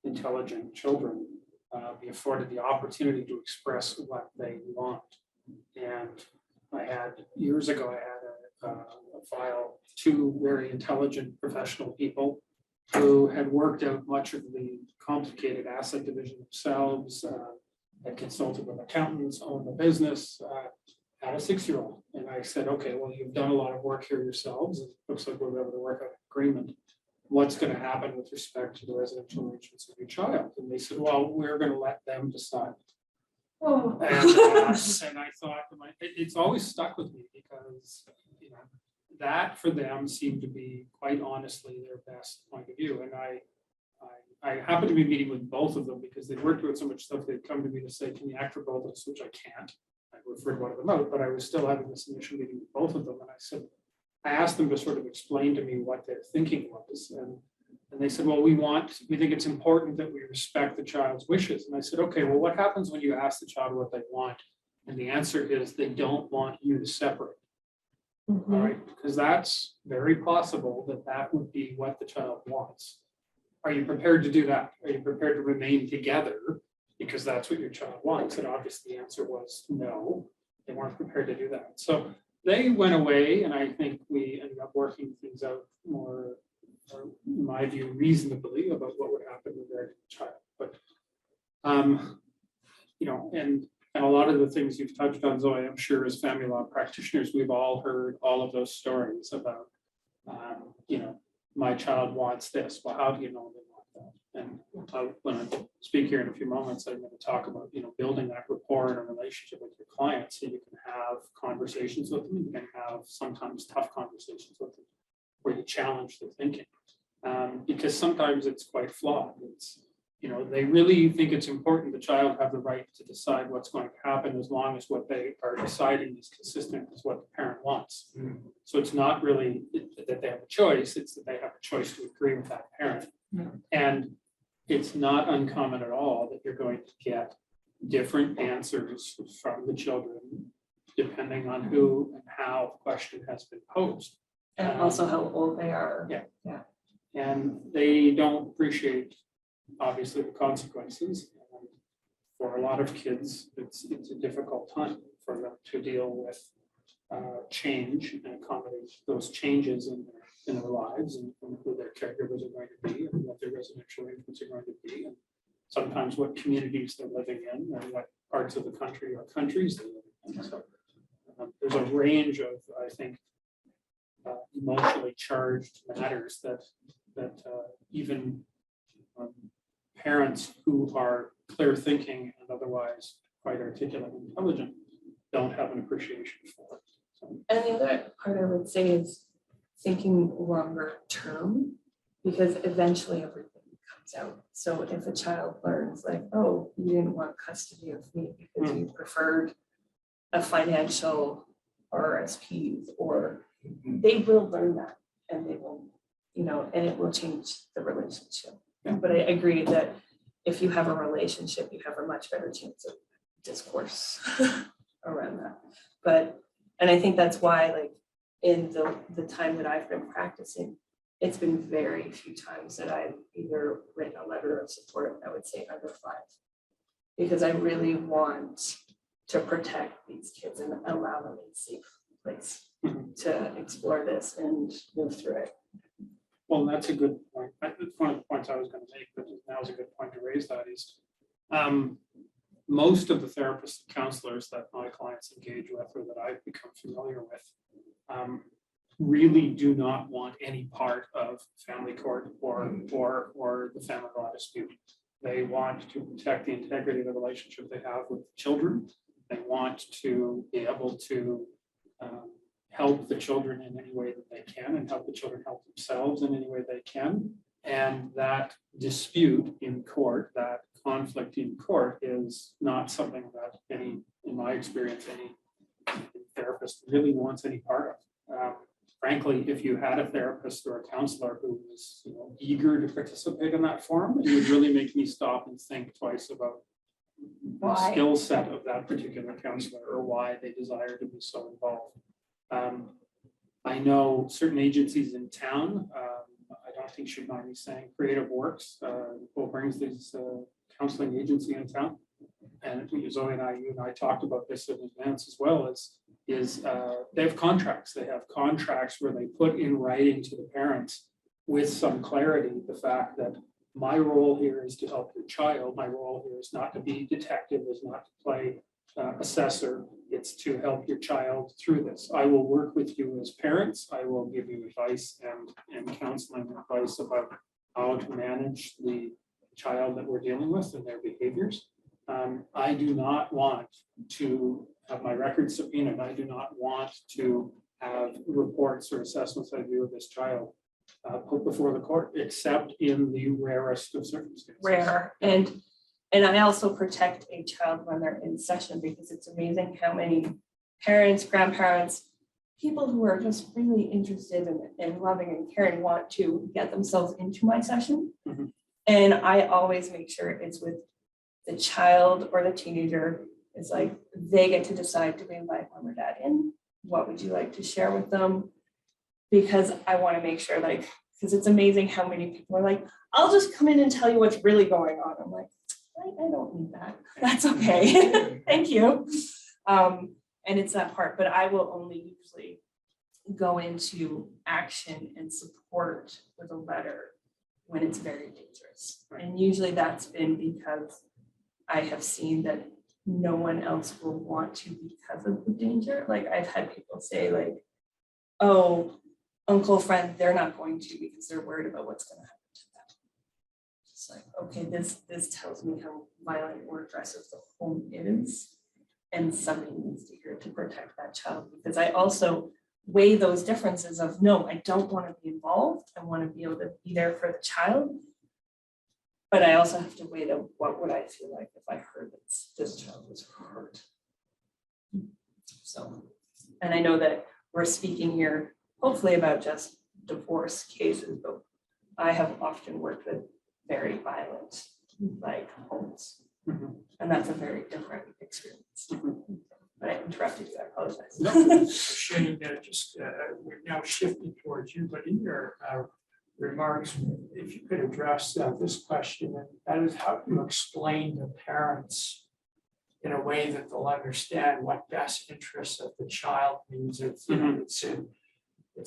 intelligent children be afforded the opportunity to express what they want. And years ago, I had a file, 2 very intelligent professional people who had worked out much of the complicated asset division themselves, had consulted with accountants, owned a business, had a 6-year-old. And I said, okay, well, you've done a lot of work here yourselves. It looks like we'll be able to work out an agreement. What's going to happen with respect to the residential arrangements of your child? And they said, well, we're going to let them decide. Oh. And I thought, it's always stuck with me because, you know, that for them seemed to be quite honestly their best point of view. And I happened to be meeting with both of them because they'd worked with so much stuff. They'd come to me to say, can you act for both of us, which I can't. I referred one of them out, but I was still having this initial meeting with both of them. And I asked them to sort of explain to me what their thinking was. And And they said, well, we think it's important that we respect the child's wishes. And I said, okay, well, what happens when you ask the child what they want? And the answer is they don't want you to separate. All right, because that's very possible that that would be what the child wants. Are you prepared to do that? Are you prepared to remain together because that's what your child wants? And obviously the answer was no, they weren't prepared to do that. So they went away, and I think we ended up working things out more, in my view, reasonably about what would happen with their child. But you know, and a lot of the things you've touched on, Zoe, I'm sure as family law practitioners, we've all heard all of those stories about, you know, my child wants this. Well, how do you know they want that? And when I speak here in a few moments, I'm going to talk about, you know, building that rapport and a relationship with your client so you can have conversations with them. You can have sometimes tough conversations with them where you challenge their thinking, because sometimes it's quite flawed. It's, you know, they really think it's important the child have the right to decide what's going to happen as long as what they are deciding is consistent with what the parent wants. So it's not really that they have a choice, it's that they have a choice to agree with that parent. And it's not uncommon at all that you're going to get different answers from the children depending on who and how the question has been posed. And also how old they are. Yeah. And they don't appreciate obviously the consequences. And for a lot of kids, it's a difficult time for them to deal with change and accommodate those changes in their lives and who their caregivers are going to be and what their residential arrangements are going to be, and sometimes what communities they're living in and what parts of the country or countries they live in. So there's a range of, I think, emotionally charged matters that even parents who are clear thinking and otherwise quite articulate and intelligent don't have an appreciation for it. So, And the other part I would say is thinking longer term, because eventually everything comes out. So if a child learns like, oh, you didn't want custody of me because you preferred a financial RSPs, or they will learn that and they will, you know, and it will change the relationship. But I agree that if you have a relationship, you have a much better chance of discourse around that. And I think that's why, like, in the time that I've been practicing, it's been very few times that I've either written a letter of support, I would say under 5, because I really want to protect these kids and allow them a safe place to explore this and move through it. well, that's a good point. That's one of the points I was going to make, but now is a good point to raise that is most of the therapists and counselors that my clients engage with or that I've become familiar with really do not want any part of family court or the family law dispute. They want to protect the integrity of the relationship they have with children. They want to be able to help the children in any way that they can and help the children help themselves in any way they can. And that dispute in court, that conflict in court is not something that any, in my experience, any therapist really wants any part of. Frankly, if you had a therapist or a counselor who was, you know, eager to participate in that forum, it would really make me stop and think twice about the skill set of that particular counselor or why they desire to be so involved. I know certain agencies in town, I don't think she'd mind me saying, Creative Works, Nicole Bringsley's counseling agency in town. And Zoe and you and I talked about this in advance as well, is they have contracts. They have contracts where they put in writing to the parents with some clarity the fact that my role here is to help your child. My role here is not to be detective, is not to play assessor. It's to help your child through this. I will work with you as parents. I will give you advice and counseling advice about how to manage the child that we're dealing with and their behaviors. I do not want to have my records subpoenaed. I do not want to have reports or assessments I do of this child put before the court, except in the rarest of circumstances. Rare. And I also protect a child when they're in session, because it's amazing how many parents, grandparents people who are just really interested in loving and caring want to get themselves into my session. Mhm. And I always make sure it's with the child or the teenager. It's like they get to decide, do we invite mom or dad in? What would you like to share with them? Because I want to make sure, like, because it's amazing how many people are like, I'll just come in and tell you what's really going on. I'm like, I don't need that. That's okay. Thank you. And it's that part, but I will only usually go into action and support with a letter when it's very dangerous. And usually that's been because I have seen that no one else will want to because of the danger. Like I've had people say like, oh, uncle, friend, they're not going to because they're worried about what's going to happen to them. It's like, okay, this tells me how violent or aggressive the home is. And somebody needs to hear to protect that child, because I also weigh those differences of, no, I don't want to be involved. I want to be able to be there for the child. But I also have to weigh what would I feel like if I heard that this child was hurt. So, and I know that we're speaking here hopefully about just divorce cases, but I have often worked with very violent, like homes. Mhm. And that's a very different experience. But I interrupted you, I apologize. No, Shane, we're now shifting towards you, but in your remarks, if you could address this question, and that is, how do you explain to parents in a way that they'll understand what best interests of the child means? It's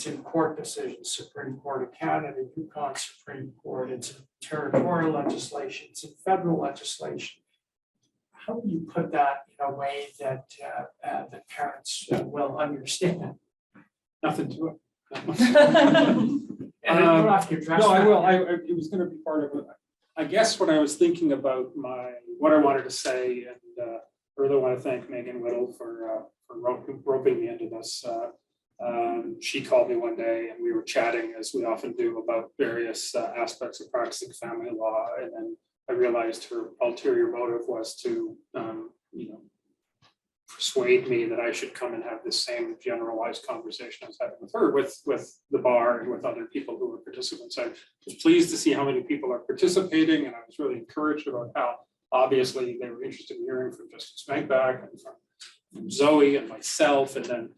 in court decisions, Supreme Court of Canada, Yukon Supreme Court, it's in territorial legislation, it's in federal legislation. How do you put that in a way that the parents will understand? Nothing to it. And then you'll have to address No, I that. will. It was going to be part of it. I guess when I was thinking about what I wanted to say, and further want to thank Megan Whittle for roping me into this. She called me one day and we were chatting, as we often do, about various aspects of practicing family law, and then I realized her ulterior motive was to, persuade me that I should come and have the same generalized conversation I was having with her, with the bar and with other people who were participants. I was pleased to see how many people are participating, and I was really encouraged about how obviously they were interested in hearing from Justice Smankback and from Zoe and myself, and then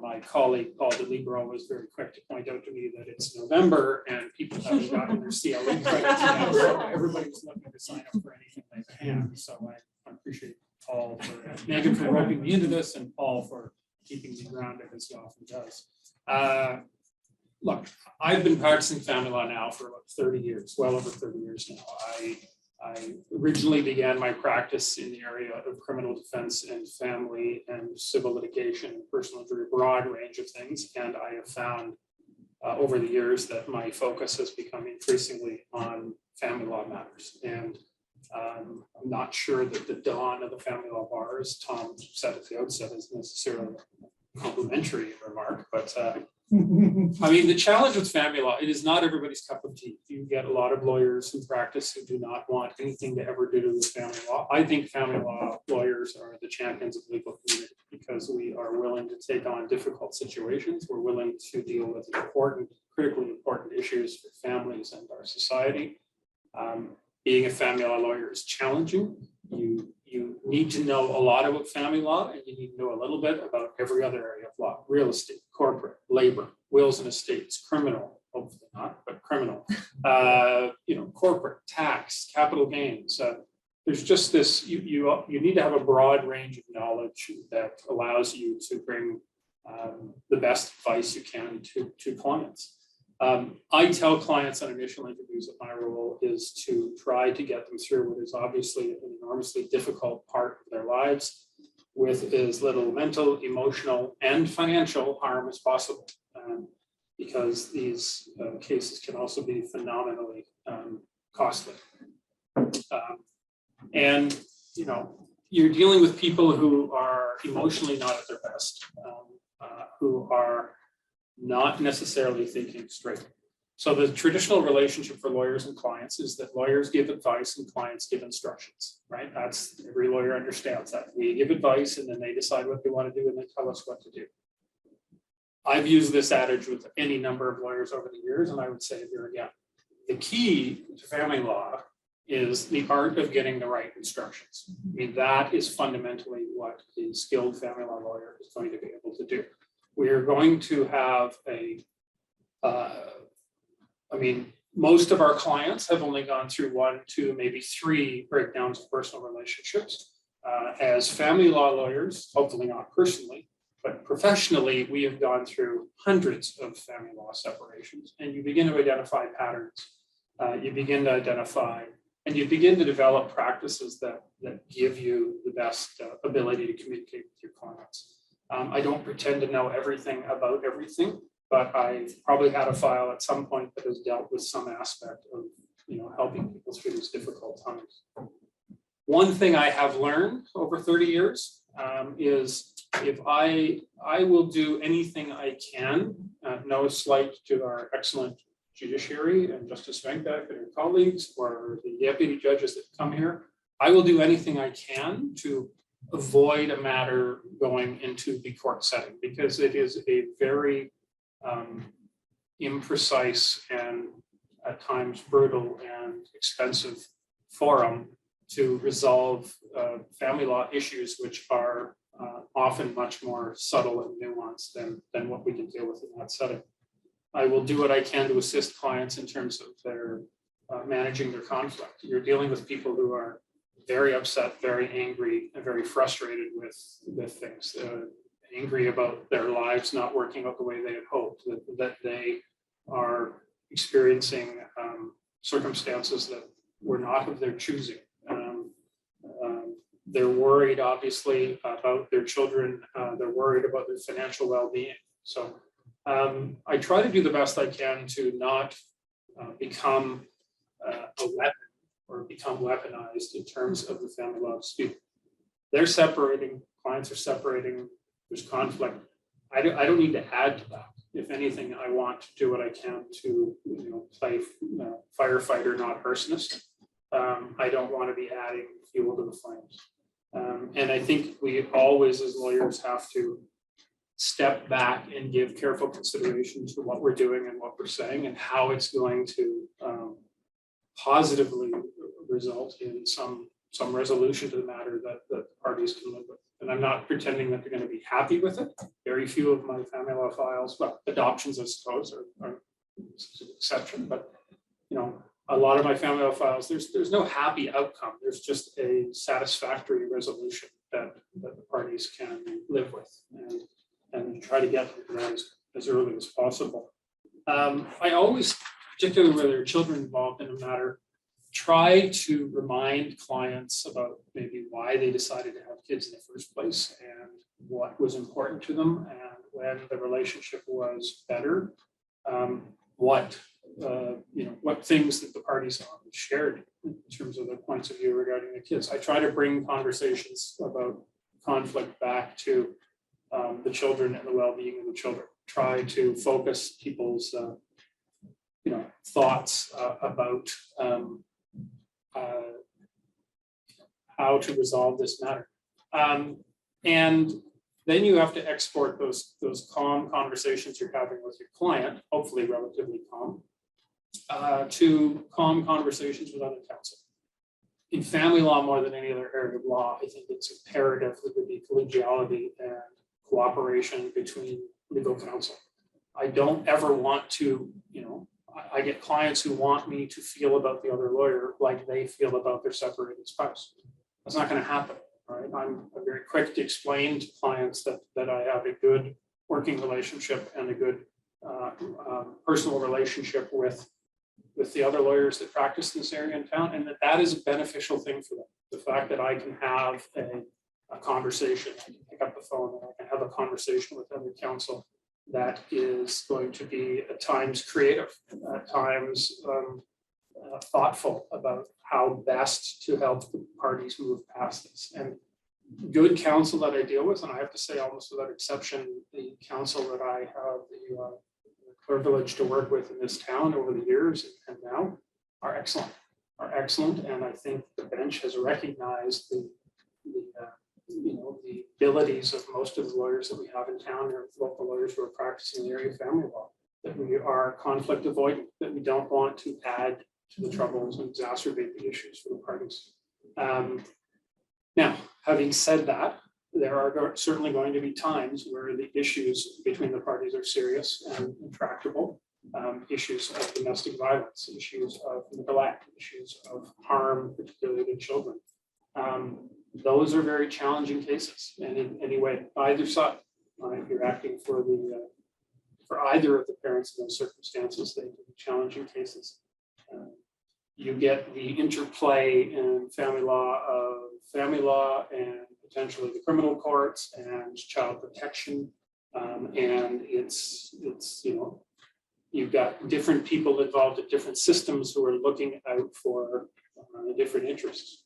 my colleague Paul DeLibero was very quick to point out to me that it's November and people haven't gotten their CLE credits yet, so everybody was looking to sign up for anything they can. So I appreciate Paul Megan for roping me into this, and Paul for keeping me grounded as he often does. Look, I've been practicing family law now for about 30 years, well over 30 years now. I originally began my practice in the area of criminal defense and family and civil litigation and personal injury, a broad range of things. And I have found over the years that my focus has become increasingly on family law matters. And I'm not sure that the dawn of the family law bar, as Tom said at the outset, is necessarily a complimentary remark, but I mean, the challenge with family law, it is not everybody's cup of tea. You get a lot of lawyers who practice who do not want anything to ever do with family law. I think family law lawyers are the champions of the legal community because we are willing to take on difficult situations. We're willing to deal with important, critically important issues for families and our society. Being a family law lawyer is challenging. You need to know a lot about family law, and you need to know a little bit about every other area of law: real estate, corporate, labor, wills and estates, criminal, hopefully not, but criminal, corporate, tax, capital gains. There's just this, you need to have a broad range of knowledge that allows you to bring the best advice you can to clients. I tell clients on initial interviews that my role is to try to get them through what is obviously an enormously difficult part of their lives with as little mental, emotional, and financial harm as possible, because these cases can also be phenomenally costly. And you're dealing with people who are emotionally not at their best, who are not necessarily thinking straight. So the traditional relationship for lawyers and clients is that lawyers give advice and clients give instructions, right? That's, every lawyer understands that. We give advice and then they decide what they want to do and they tell us what to do. I've used this adage with any number of lawyers over the years, and I would say it here again. The key to family law is the art of getting the right instructions. I mean, that is fundamentally what a skilled family law lawyer is going to be able to do. We are going to have most of our clients have only gone through 1, 2, maybe 3 breakdowns of personal relationships. As family law lawyers, hopefully not personally, but professionally, we have gone through hundreds of family law separations, and you begin to identify patterns. You begin to identify, and you begin to develop practices that give you the best ability to communicate with your clients. I don't pretend to know everything about everything, but I probably had a file at some point that has dealt with some aspect of, helping people through these difficult times. One thing I have learned over 30 years is if I will do anything I can, no slight to our excellent judiciary and Justice Venkat and her colleagues or the deputy judges that come here, I will do anything I can to avoid a matter going into the court setting, because it is a very imprecise and at times brutal and expensive forum to resolve family law issues, which are often much more subtle and nuanced than what we can deal with in that setting. I will do what I can to assist clients in terms of their managing their conflict. You're dealing with people who are very upset, very angry, and very frustrated with things. Angry about their lives not working out the way they had hoped, that they are experiencing circumstances that were not of their choosing. They're worried, obviously, about their children. They're worried about their financial well-being. So I try to do the best I can to not become a weapon or become weaponized in terms of the family law dispute. They're separating, clients are separating, there's conflict. I don't need to add to that. If anything, I want to do what I can to play firefighter, not arsonist. I don't want to be adding fuel to the flames. And I think we always, as lawyers, have to step back and give careful consideration to what we're doing and what we're saying and how it's going to positively result in some resolution to the matter that parties can live with. And I'm not pretending that they're going to be happy with it. Very few of my family law files, well, adoptions, I suppose, are an exception, but a lot of my family law files, there's no happy outcome. There's just a satisfactory resolution that the parties can live with and try to get to that as early as possible. I always, particularly where there are children involved in a matter, try to remind clients about maybe why they decided to have kids in the first place and what was important to them, and when the relationship was better, what things that the parties shared in terms of their points of view regarding the kids. I try to bring conversations about conflict back to the children and the well-being of the children. Try to focus people's thoughts about how to resolve this matter. And then you have to export those calm conversations you're having with your client, hopefully relatively calm, to calm conversations with other counsel. In family law, more than any other area of law, I think it's imperative that there be collegiality and cooperation between legal counsel. I don't ever want to, I get clients who want me to feel about the other lawyer like they feel about their separated spouse. That's not going to happen, right? I'm very quick to explain to clients that I have a good working relationship and a good personal relationship with the other lawyers that practice in this area in town, and that is a beneficial thing for them. The fact that I can have a conversation, I can pick up the phone and I can have a conversation with other counsel that is going to be at times creative, at times thoughtful about how best to help the parties move past this. And good counsel that I deal with, and I have to say almost without exception, the counsel that I have the privilege to work with in this town over the years and now are excellent. And I think the bench has recognized the abilities of most of the lawyers that we have in town, or local lawyers who are practicing the area of family law, that we are conflict avoidant, that we don't want to add to the troubles and exacerbate the issues for the parties. Now, having said that, there are certainly going to be times where the issues between the parties are serious and intractable. Issues of domestic violence, issues of neglect, issues of harm, particularly to children. Those are very challenging cases, and in any way, either side, if you're acting for either of the parents in those circumstances, they can be challenging cases. You get the interplay in family law and potentially the criminal courts and child protection, and it's you've got different people involved at different systems who are looking out for different interests.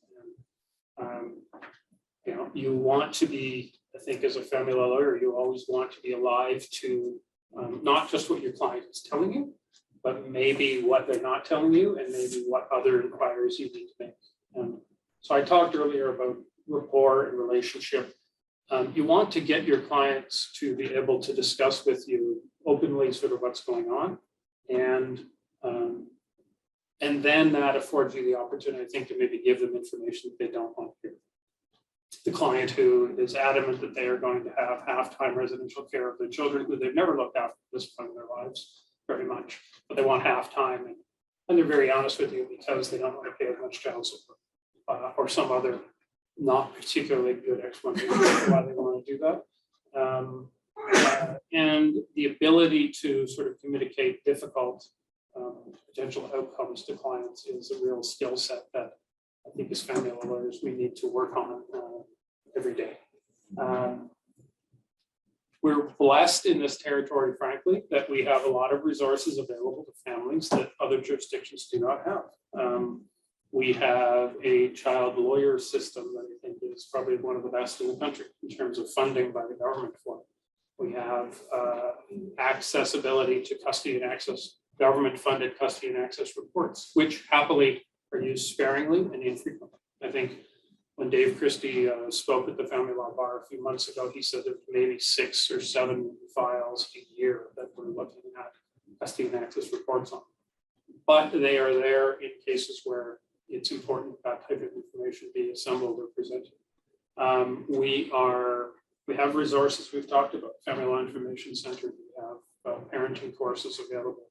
You want to be, I think, as a family law lawyer, you always want to be alive to not just what your client is telling you, but maybe what they're not telling you, and maybe what other inquiries you need to make. So I talked earlier about rapport and relationship. You want to get your clients to be able to discuss with you openly sort of what's going on, and then that affords you the opportunity, I think, to maybe give them information that they don't want to hear. The client who is adamant that they are going to have half-time residential care of their children who they've never looked after at this point in their lives very much, but they want half-time, and they're very honest with you because they don't want to pay as much child support or some other not particularly good explanation for why they want to do that. And the ability to sort of communicate difficult potential outcomes to clients is a real skill set that I think as family law lawyers we need to work on every day. We're blessed in this territory, frankly, that we have a lot of resources available to families that other jurisdictions do not have. We have a child lawyer system that I think is probably one of the best in the country in terms of funding by the government for it. We have accessibility to custody and access, government-funded custody and access reports, which happily are used sparingly and infrequently. I think when Dave Christie spoke at the Family Law Bar a few months ago, he said there's maybe 6 or 7 files a year that we're looking at custody and access reports on. But they are there in cases where it's important that type of information be assembled or presented. We have resources we've talked about, Family Law Information Center, we have parenting courses available.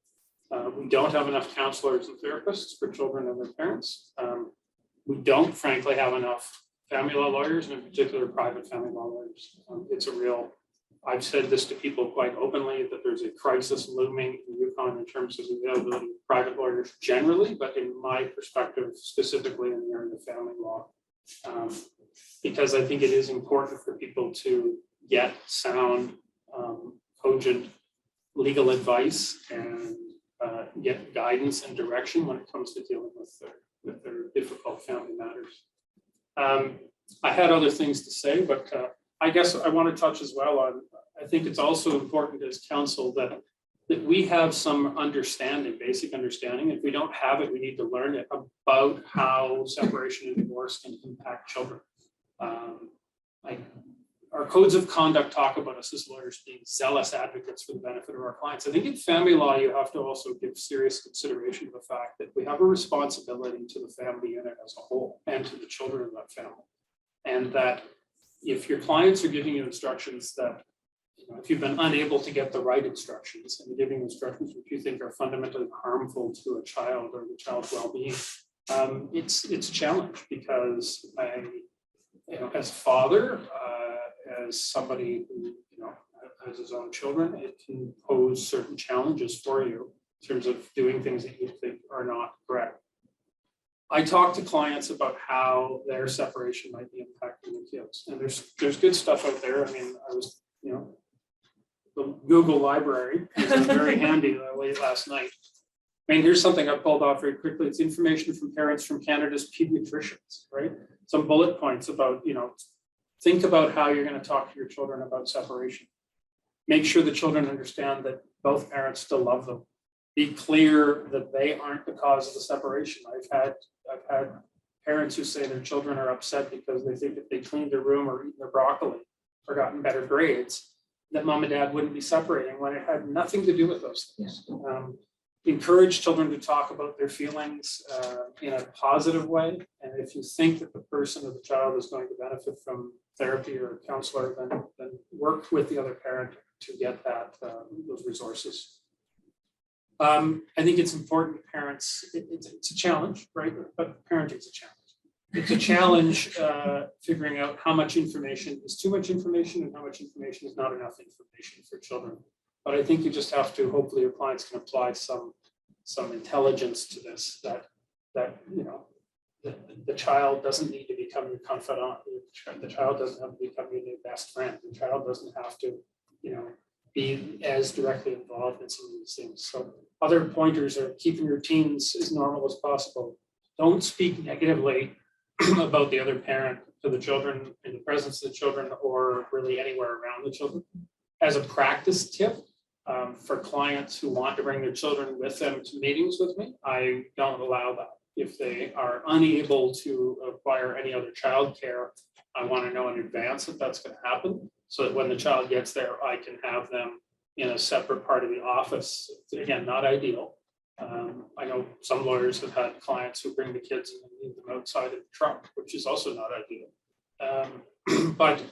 We don't have enough counselors and therapists for children and their parents. We don't, frankly, have enough family law lawyers, and in particular, private family law lawyers. It's a real, I've said this to people quite openly, that there's a crisis looming in Yukon in terms of the availability of private lawyers generally, but in my perspective, specifically in the area of family law. Because I think it is important for people to get sound, cogent legal advice and get guidance and direction when it comes to dealing with their difficult family matters. I had other things to say, but I guess I want to touch as well on, I think it's also important as counsel that we have some understanding, basic understanding. If we don't have it, we need to learn it about how separation and divorce can impact children. Our codes of conduct talk about us as lawyers being zealous advocates for the benefit of our clients. I think in family law, you have to also give serious consideration to the fact that we have a responsibility to the family unit as a whole and to the children of that family. And that if your clients are giving you instructions that, if you've been unable to get the right instructions and giving instructions which you think are fundamentally harmful to a child or the child's well-being, it's a challenge because as a father, as somebody who has his own children, it can pose certain challenges for you in terms of doing things that you think are not correct. I talk to clients about how their separation might be impacting the kids, and there's good stuff out there. I mean, I was the Google library was very handy late last night. I mean, here's something I pulled off very quickly. It's information from parents from Canada's pediatricians, right? Some bullet points about, think about how you're going to talk to your children about separation. Make sure the children understand that both parents still love them. Be clear that they aren't the cause of the separation. I've had parents who say their children are upset because they think if they cleaned their room or eaten their broccoli or gotten better grades, that mom and dad wouldn't be separating when it had nothing to do with those things. Encourage children to talk about their feelings in a positive way. And if you think that the person or the child is going to benefit from therapy or a counselor, then work with the other parent to get that those resources. I think it's important parents, it's a challenge, right? But parenting is a challenge. It's a challenge figuring out how much information is too much information and how much information is not enough information for children. But I think you just have to, hopefully your clients can apply some intelligence to this, that you know, the child doesn't need to become your confidant. The child doesn't have to become your new best friend. The child doesn't have to, you know, be as directly involved in some of these things. So other pointers are keeping your teens as normal as possible. Don't speak negatively about the other parent to the children in the presence of the children or really anywhere around the children. As a practice tip, for clients who want to bring their children with them to meetings with me, I don't allow that. If they are unable to acquire any other childcare, I want to know in advance that that's going to happen, so that when the child gets there, I can have them in a separate part of the office. Again, not ideal. I know some lawyers have had clients who bring the kids and leave them outside of the truck, which is also not ideal. But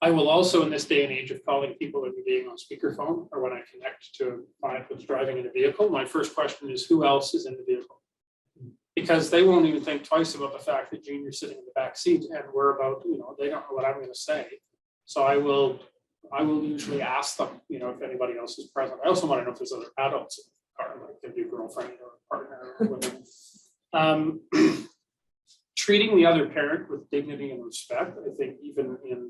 I will also, in this day and age of calling people and being on speakerphone, or when I connect to a client who's driving in a vehicle, my first question is, who else is in the vehicle? Because they won't even think twice about the fact that Junior's sitting in the back seat and we're about, you know, they don't know what I'm going to say. So I will usually ask them, you know, if anybody else is present. I also want to know if there's other adults in the car, like maybe a girlfriend or a partner or whatever. Treating the other parent with dignity and respect, I think, even in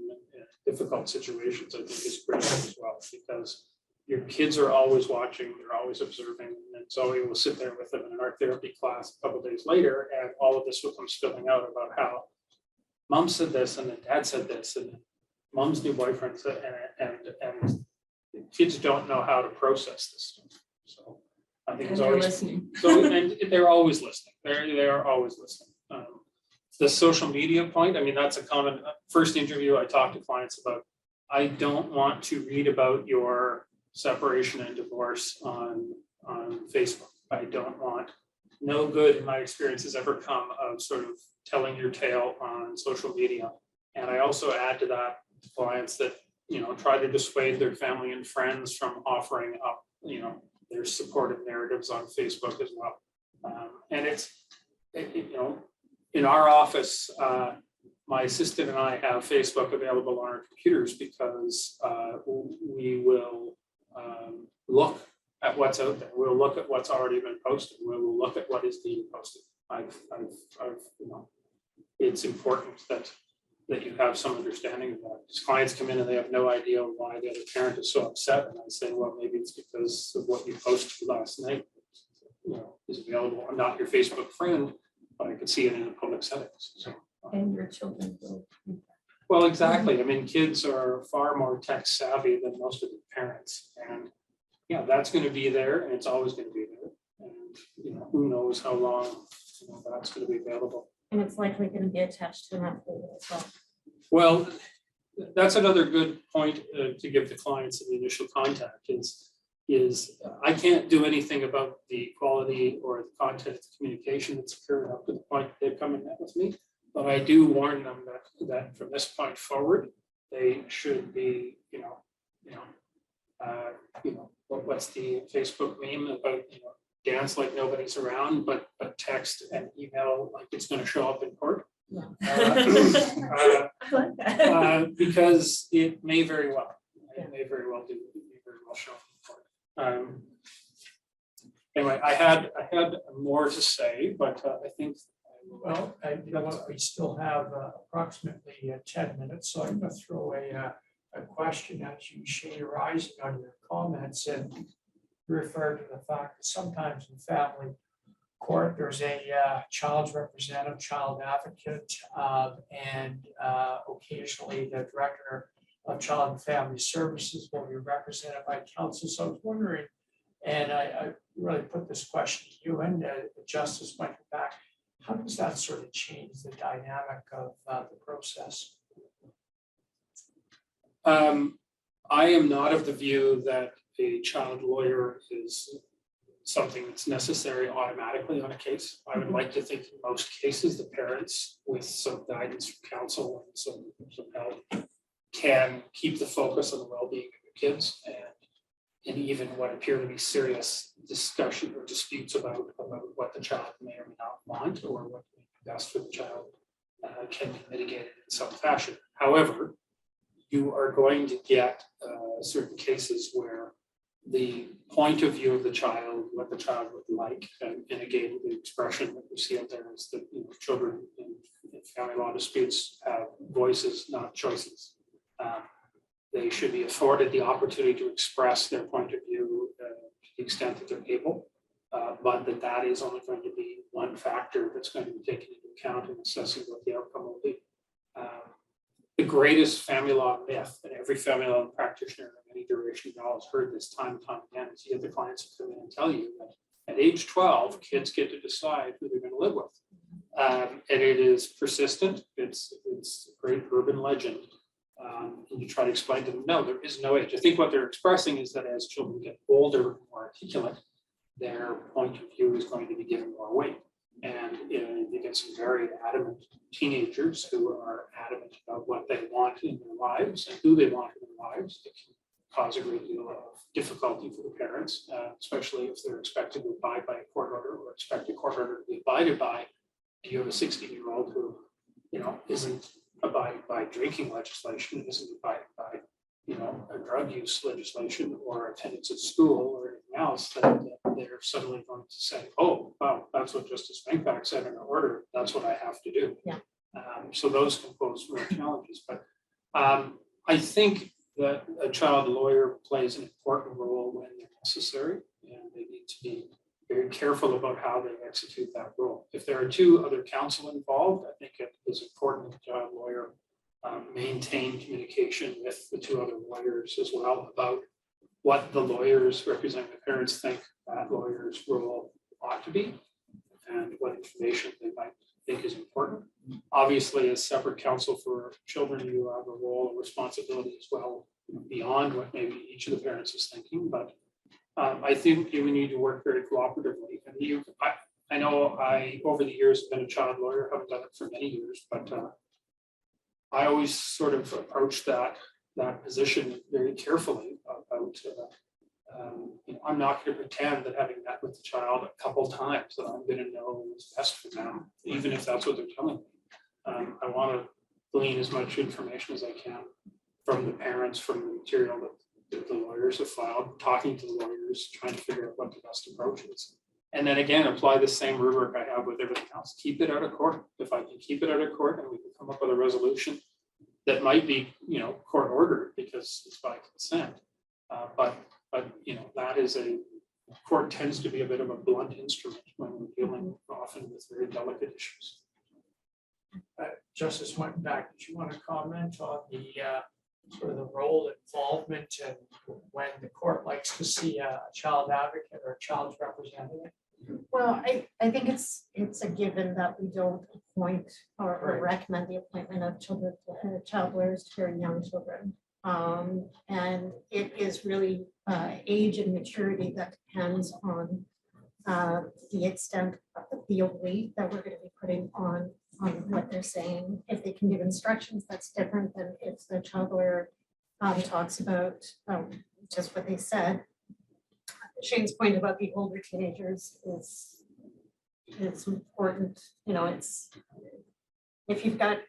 difficult situations, I think is critical as well, because your kids are always watching, they're always observing, and Zoe will sit there with them in an art therapy class a couple of days later, and all of this will come spilling out about how mom said this, and then dad said this, and mom's new boyfriend said, and kids don't know how to process this stuff. So I think it's always listening. So, and they're always listening. They are always listening. The social media point, I mean, that's a common first interview I talk to clients about. I don't want to read about your separation and divorce on Facebook. I don't want, no good in my experience has ever come of sort of telling your tale on social media. And I also add to that to clients that, you know, try to dissuade their family and friends from offering up, you know, their supportive narratives on Facebook as well. And you know, in our office, my assistant and I have Facebook available on our computers because we will look at what's out there. We'll look at what's already been posted. We'll look at what is being posted. You know, it's important that you have some understanding of that. Because clients come in and they have no idea why the other parent is so upset, and I say, well, maybe it's because of what you posted last night. You know, is available. I'm not your Facebook friend, but I could see it in a public setting. So, And your children will. well, exactly. I mean, kids are far more tech savvy than most of the parents, and yeah, that's going to be there, and it's always going to be there. And you know, who knows how long, you know, that's going to be available. And it's likely going to be attached to an app as well. Well, that's another good point to give to clients in the initial contact is I can't do anything about the quality or the content of the communication that's occurred up to the point they've come and met with me. But I do warn them that from this point forward, they should be, what's the Facebook meme about, you know, dance like nobody's around, but text and email like it's going to show up in court. Yeah. I like that. Because it may very well, it may very well do, it may very well show up in court. Anyway, I had more to say, but I think. Well, you know what, we still have approximately 10 minutes, so I'm going to throw a question at you, Shane, arising on your comments, and refer to the fact that sometimes in family court, there's a child's representative, child advocate, and occasionally the director of Child and Family Services will be represented by counsel. So I was wondering, and I really put this question to you, and Justice might come back, How does that sort of change the dynamic of the process? I am not of the view that a child lawyer is something that's necessary automatically on a case. I would like to think in most cases, the parents with some guidance from counsel and some help can keep the focus on the well-being of the kids and even what appear to be serious discussion or disputes about what the child may or may not want or what may be best for the child can be mitigated in some fashion. However, you are going to get certain cases where the point of view of the child, what the child would like, and again, the expression that we see out there is that children in family law disputes have voices, not choices. They should be afforded the opportunity to express their point of view to the extent that they're able, but that is only going to be one factor that's going to be taken into account in assessing what the outcome will be. The greatest family law myth that every family law practitioner of any duration has heard this time and time again is you have the clients who come in and tell you that at age 12, kids get to decide who they're going to live with. And it is persistent. It's a great urban legend. And you try to explain to them, no, there is no age. I think what they're expressing is that as children get older, more articulate, their point of view is going to be given more weight. And you get some very adamant teenagers who are adamant about what they want in their lives and who they want in their lives. It can cause a great deal of difficulty for the parents, especially if they're expected to abide by a court order or expect a court order to be abided by. You have a 16-year-old who, isn't abiding by drinking legislation, isn't abiding by, a drug use legislation or attendance at school or anything else, that they're suddenly going to say, oh, wow, that's what Justice Bankback said in her order. That's what I have to do. Yeah. So those can pose real challenges. But I think that a child lawyer plays an important role when they're necessary, and they need to be very careful about how they execute that role. If there are two other counsel involved, I think it is important that the child lawyer maintain communication with the two other lawyers as well about what the lawyers representing the parents think that lawyer's role ought to be and what information they might think is important. Obviously, as separate counsel for children, you have a role and responsibility as well beyond what maybe each of the parents is thinking, but I think we need to work very cooperatively. And I know I, over the years, have been a child lawyer, haven't done it for many years, but I always sort of approach that position very carefully about, I'm not going to pretend that having met with the child a couple times that I'm going to know what's best for them, even if that's what they're telling me. I want to glean as much information as I can from the parents, from the material that the lawyers have filed, talking to the lawyers, trying to figure out what the best approach is. And then again, apply the same rubric I have with everything else. Keep it out of court. If I can keep it out of court and we can come up with a resolution that might be, court ordered because it's by consent. But that is court tends to be a bit of a blunt instrument when we're dealing often with very delicate issues. Justice Wettenbach, did you want to comment on the sort of the role and involvement and when the court likes to see a child advocate or a child's representative? Well, I think it's a given that we don't appoint or Right. recommend the appointment of child lawyers to very young children. And it is really age and maturity that depends on the extent of the weight that we're going to be putting on what they're saying. If they can give instructions, that's different than if the child lawyer talks about just what they said. Shane's point about the older teenagers is important. It's if you've got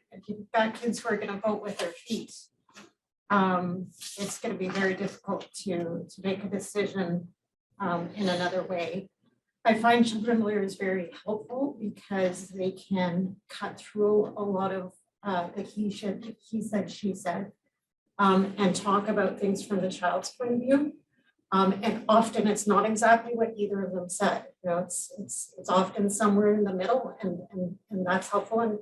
kids who are going to vote with their feet, it's going to be very difficult to make a decision in another way. I find children lawyers very helpful because they can cut through a lot of the he said, she said, and talk about things from the child's point of view. And often it's not exactly what either of them said. It's often somewhere in the middle, and that's helpful.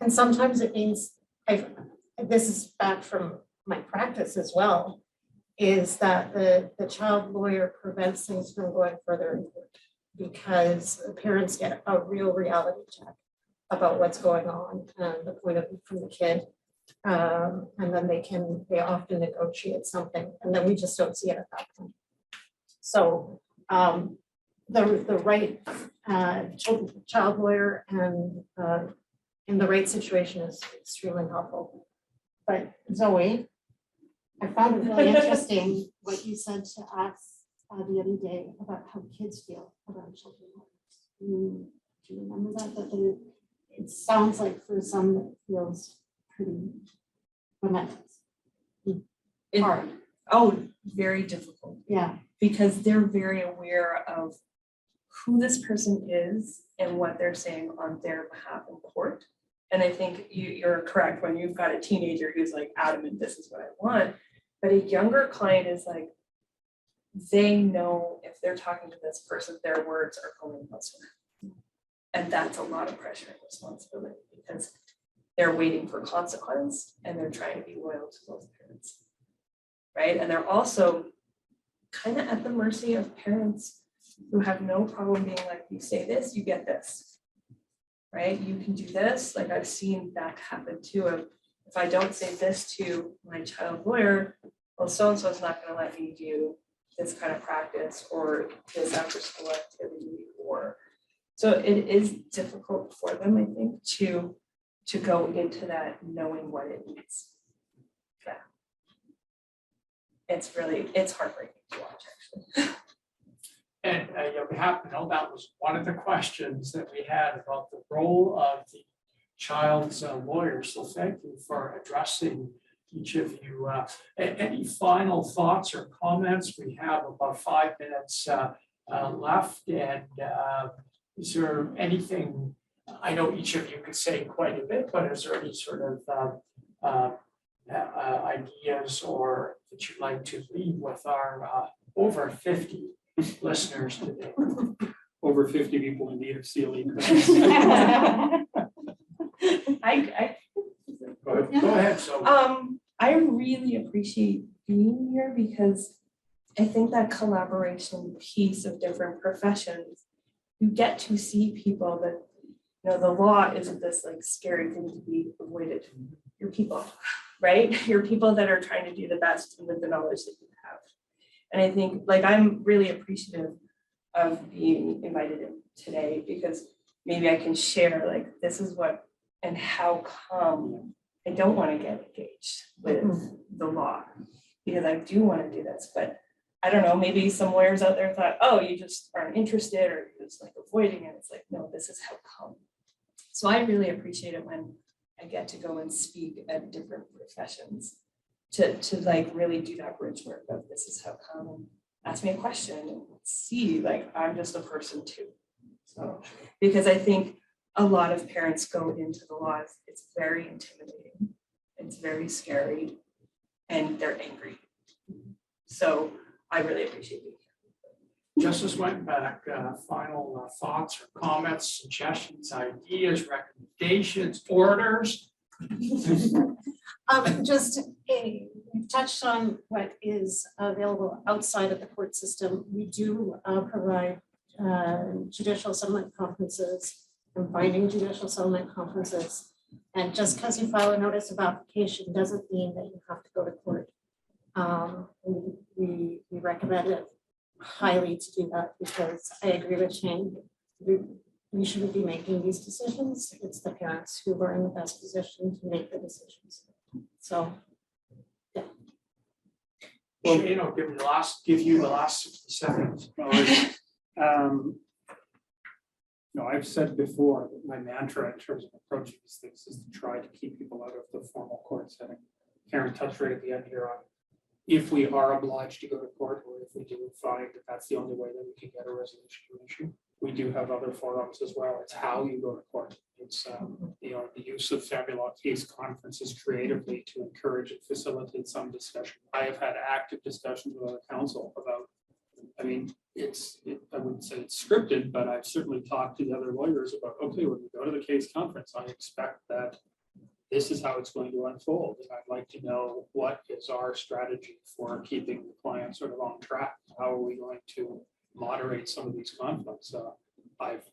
And sometimes it means this is back from my practice as well, is that the child lawyer prevents things from going further in court because the parents get a real reality check. about what's going on and the point of view from the kid. And then they often negotiate something, and then we just don't see it at that point. So the right child lawyer and in the right situation is extremely helpful. But Zoe, I found it really interesting what you said to us the other day about how kids feel about children. Do you remember that it sounds like for some it feels pretty momentous. Hard. Oh, very difficult. Yeah. Because they're very aware of who this person is and what they're saying on their behalf in court. And I think you're correct when you've got a teenager who's like adamant, this is what I want. But a younger client is like, they know if they're talking to this person, their words are going elsewhere. And that's a lot of pressure and responsibility because they're waiting for consequence and they're trying to be loyal to those parents. Right. And they're also kind of at the mercy of parents who have no problem being like, you say this, you get this. Right. You can do this. Like I've seen that happen too. If I don't say this to my child lawyer, well, so-and-so is not going to let me do this kind of practice or this after school activity or so it is difficult for them, I think, to go into that knowing what it means. Yeah. It's heartbreaking to watch actually. And we happen to know that was one of the questions that we had about the role of the child's lawyer. So thank you for addressing each of you. Any final thoughts or comments? We have about 5 minutes left. And is there anything, I know each of you could say quite a bit, but is there any sort of ideas or that you'd like to leave with our over 50 listeners today? Over 50 people in need of CLE. Go ahead. So I really appreciate being here because I think that collaboration piece of different professions, you get to see people that, you know, the law isn't this like scary thing to be avoided. You're people, right? You're people that are trying to do the best with the knowledge that you have. And I think like I'm really appreciative of being invited in today because maybe I can share like this is what and how come I don't want to get engaged with the law because I do want to do this, but I don't know, maybe some lawyers out there thought, oh, you just aren't interested or you're just like avoiding it. It's like, no, this is how come. So I really appreciate it when I get to go and speak at different professions to like really do that bridge work of this is how come and ask me a question and see like I'm just a person too. So because I think a lot of parents go into the law, it's very intimidating, it's very scary, and they're angry. So I really appreciate you. Justice Wentback, final thoughts or comments, suggestions, ideas, recommendations, orders? Just we've touched on what is available outside of the court system. We do provide judicial settlement conferences and binding judicial settlement conferences. And just because you file a notice of application doesn't mean that you have to go to court. We recommend it highly to do that because I agree with Shane. We shouldn't be making these decisions. It's the parents who are in the best position to make the decisions. So, yeah. Well, Shane, I'll give you the last 60 seconds. No, I've said before that my mantra in terms of approaching these things is to try to keep people out of the formal court setting. Karen touched right at the end here on if we are obliged to go to court or if we do find that that's the only way that we can get a resolution to an issue. We do have other forums as well. It's how you go to court. It's the use of family law case conferences creatively to encourage and facilitate some discussion. I have had active discussions with other counsel about, I mean, I wouldn't say it's scripted, but I've certainly talked to the other lawyers about, okay, when we go to the case conference, I expect that this is how it's going to unfold. And I'd like to know what is our strategy for keeping the client sort of on track. How are we going to moderate some of these conflicts? I've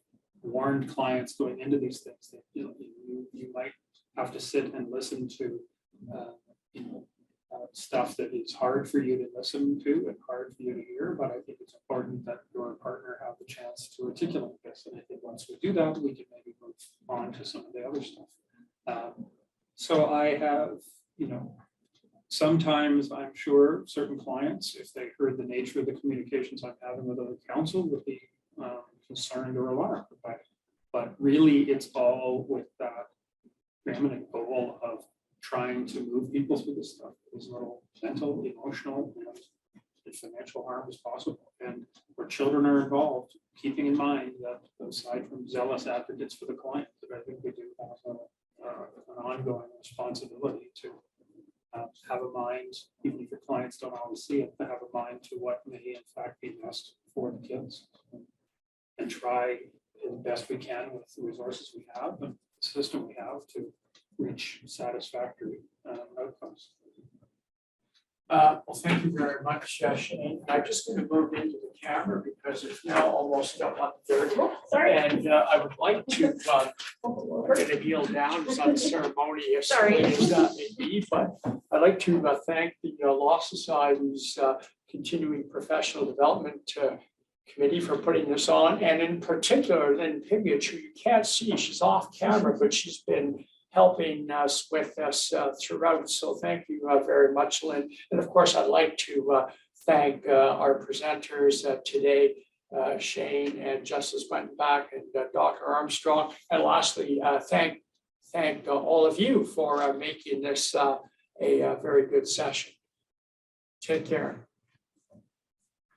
warned clients going into these things that, you might have to sit and listen to, stuff that is hard for you to listen to and hard for you to hear, but I think it's important that your partner have the chance to articulate this. And I think once we do that, we can maybe move on to some of the other stuff. So I have, sometimes I'm sure certain clients, if they heard the nature of the communications I'm having with other counsel, would be concerned or alarmed by it. But really, it's all with that preeminent goal of trying to move people through this stuff as little mental, emotional, and financial harm as possible. And where children are involved, keeping in mind that aside from zealous advocates for the client, that I think we do have an ongoing responsibility to have a mind, even if your clients don't always see it, to have a mind to what may in fact be best for the kids, and try as best we can with the resources we have and the system we have to reach satisfactory outcomes. Well, thank you very much, Shane. I'm just going to move into the camera because it's now almost 1:30. Sorry. And I would like to, we're going to kneel down as unceremonious Sorry. as that may be, but I'd like to thank the Law Society's Continuing Professional Development Committee for putting this on, and in particular, Lynn Piggott, who you can't see, she's off camera, but she's been helping us with us throughout. So thank you very much, Lynn. And of course, I'd like to thank our presenters today, Shane and Justice Wentenbach and Dr. Armstrong. And lastly, thank all of you for making this a very good session. Take care.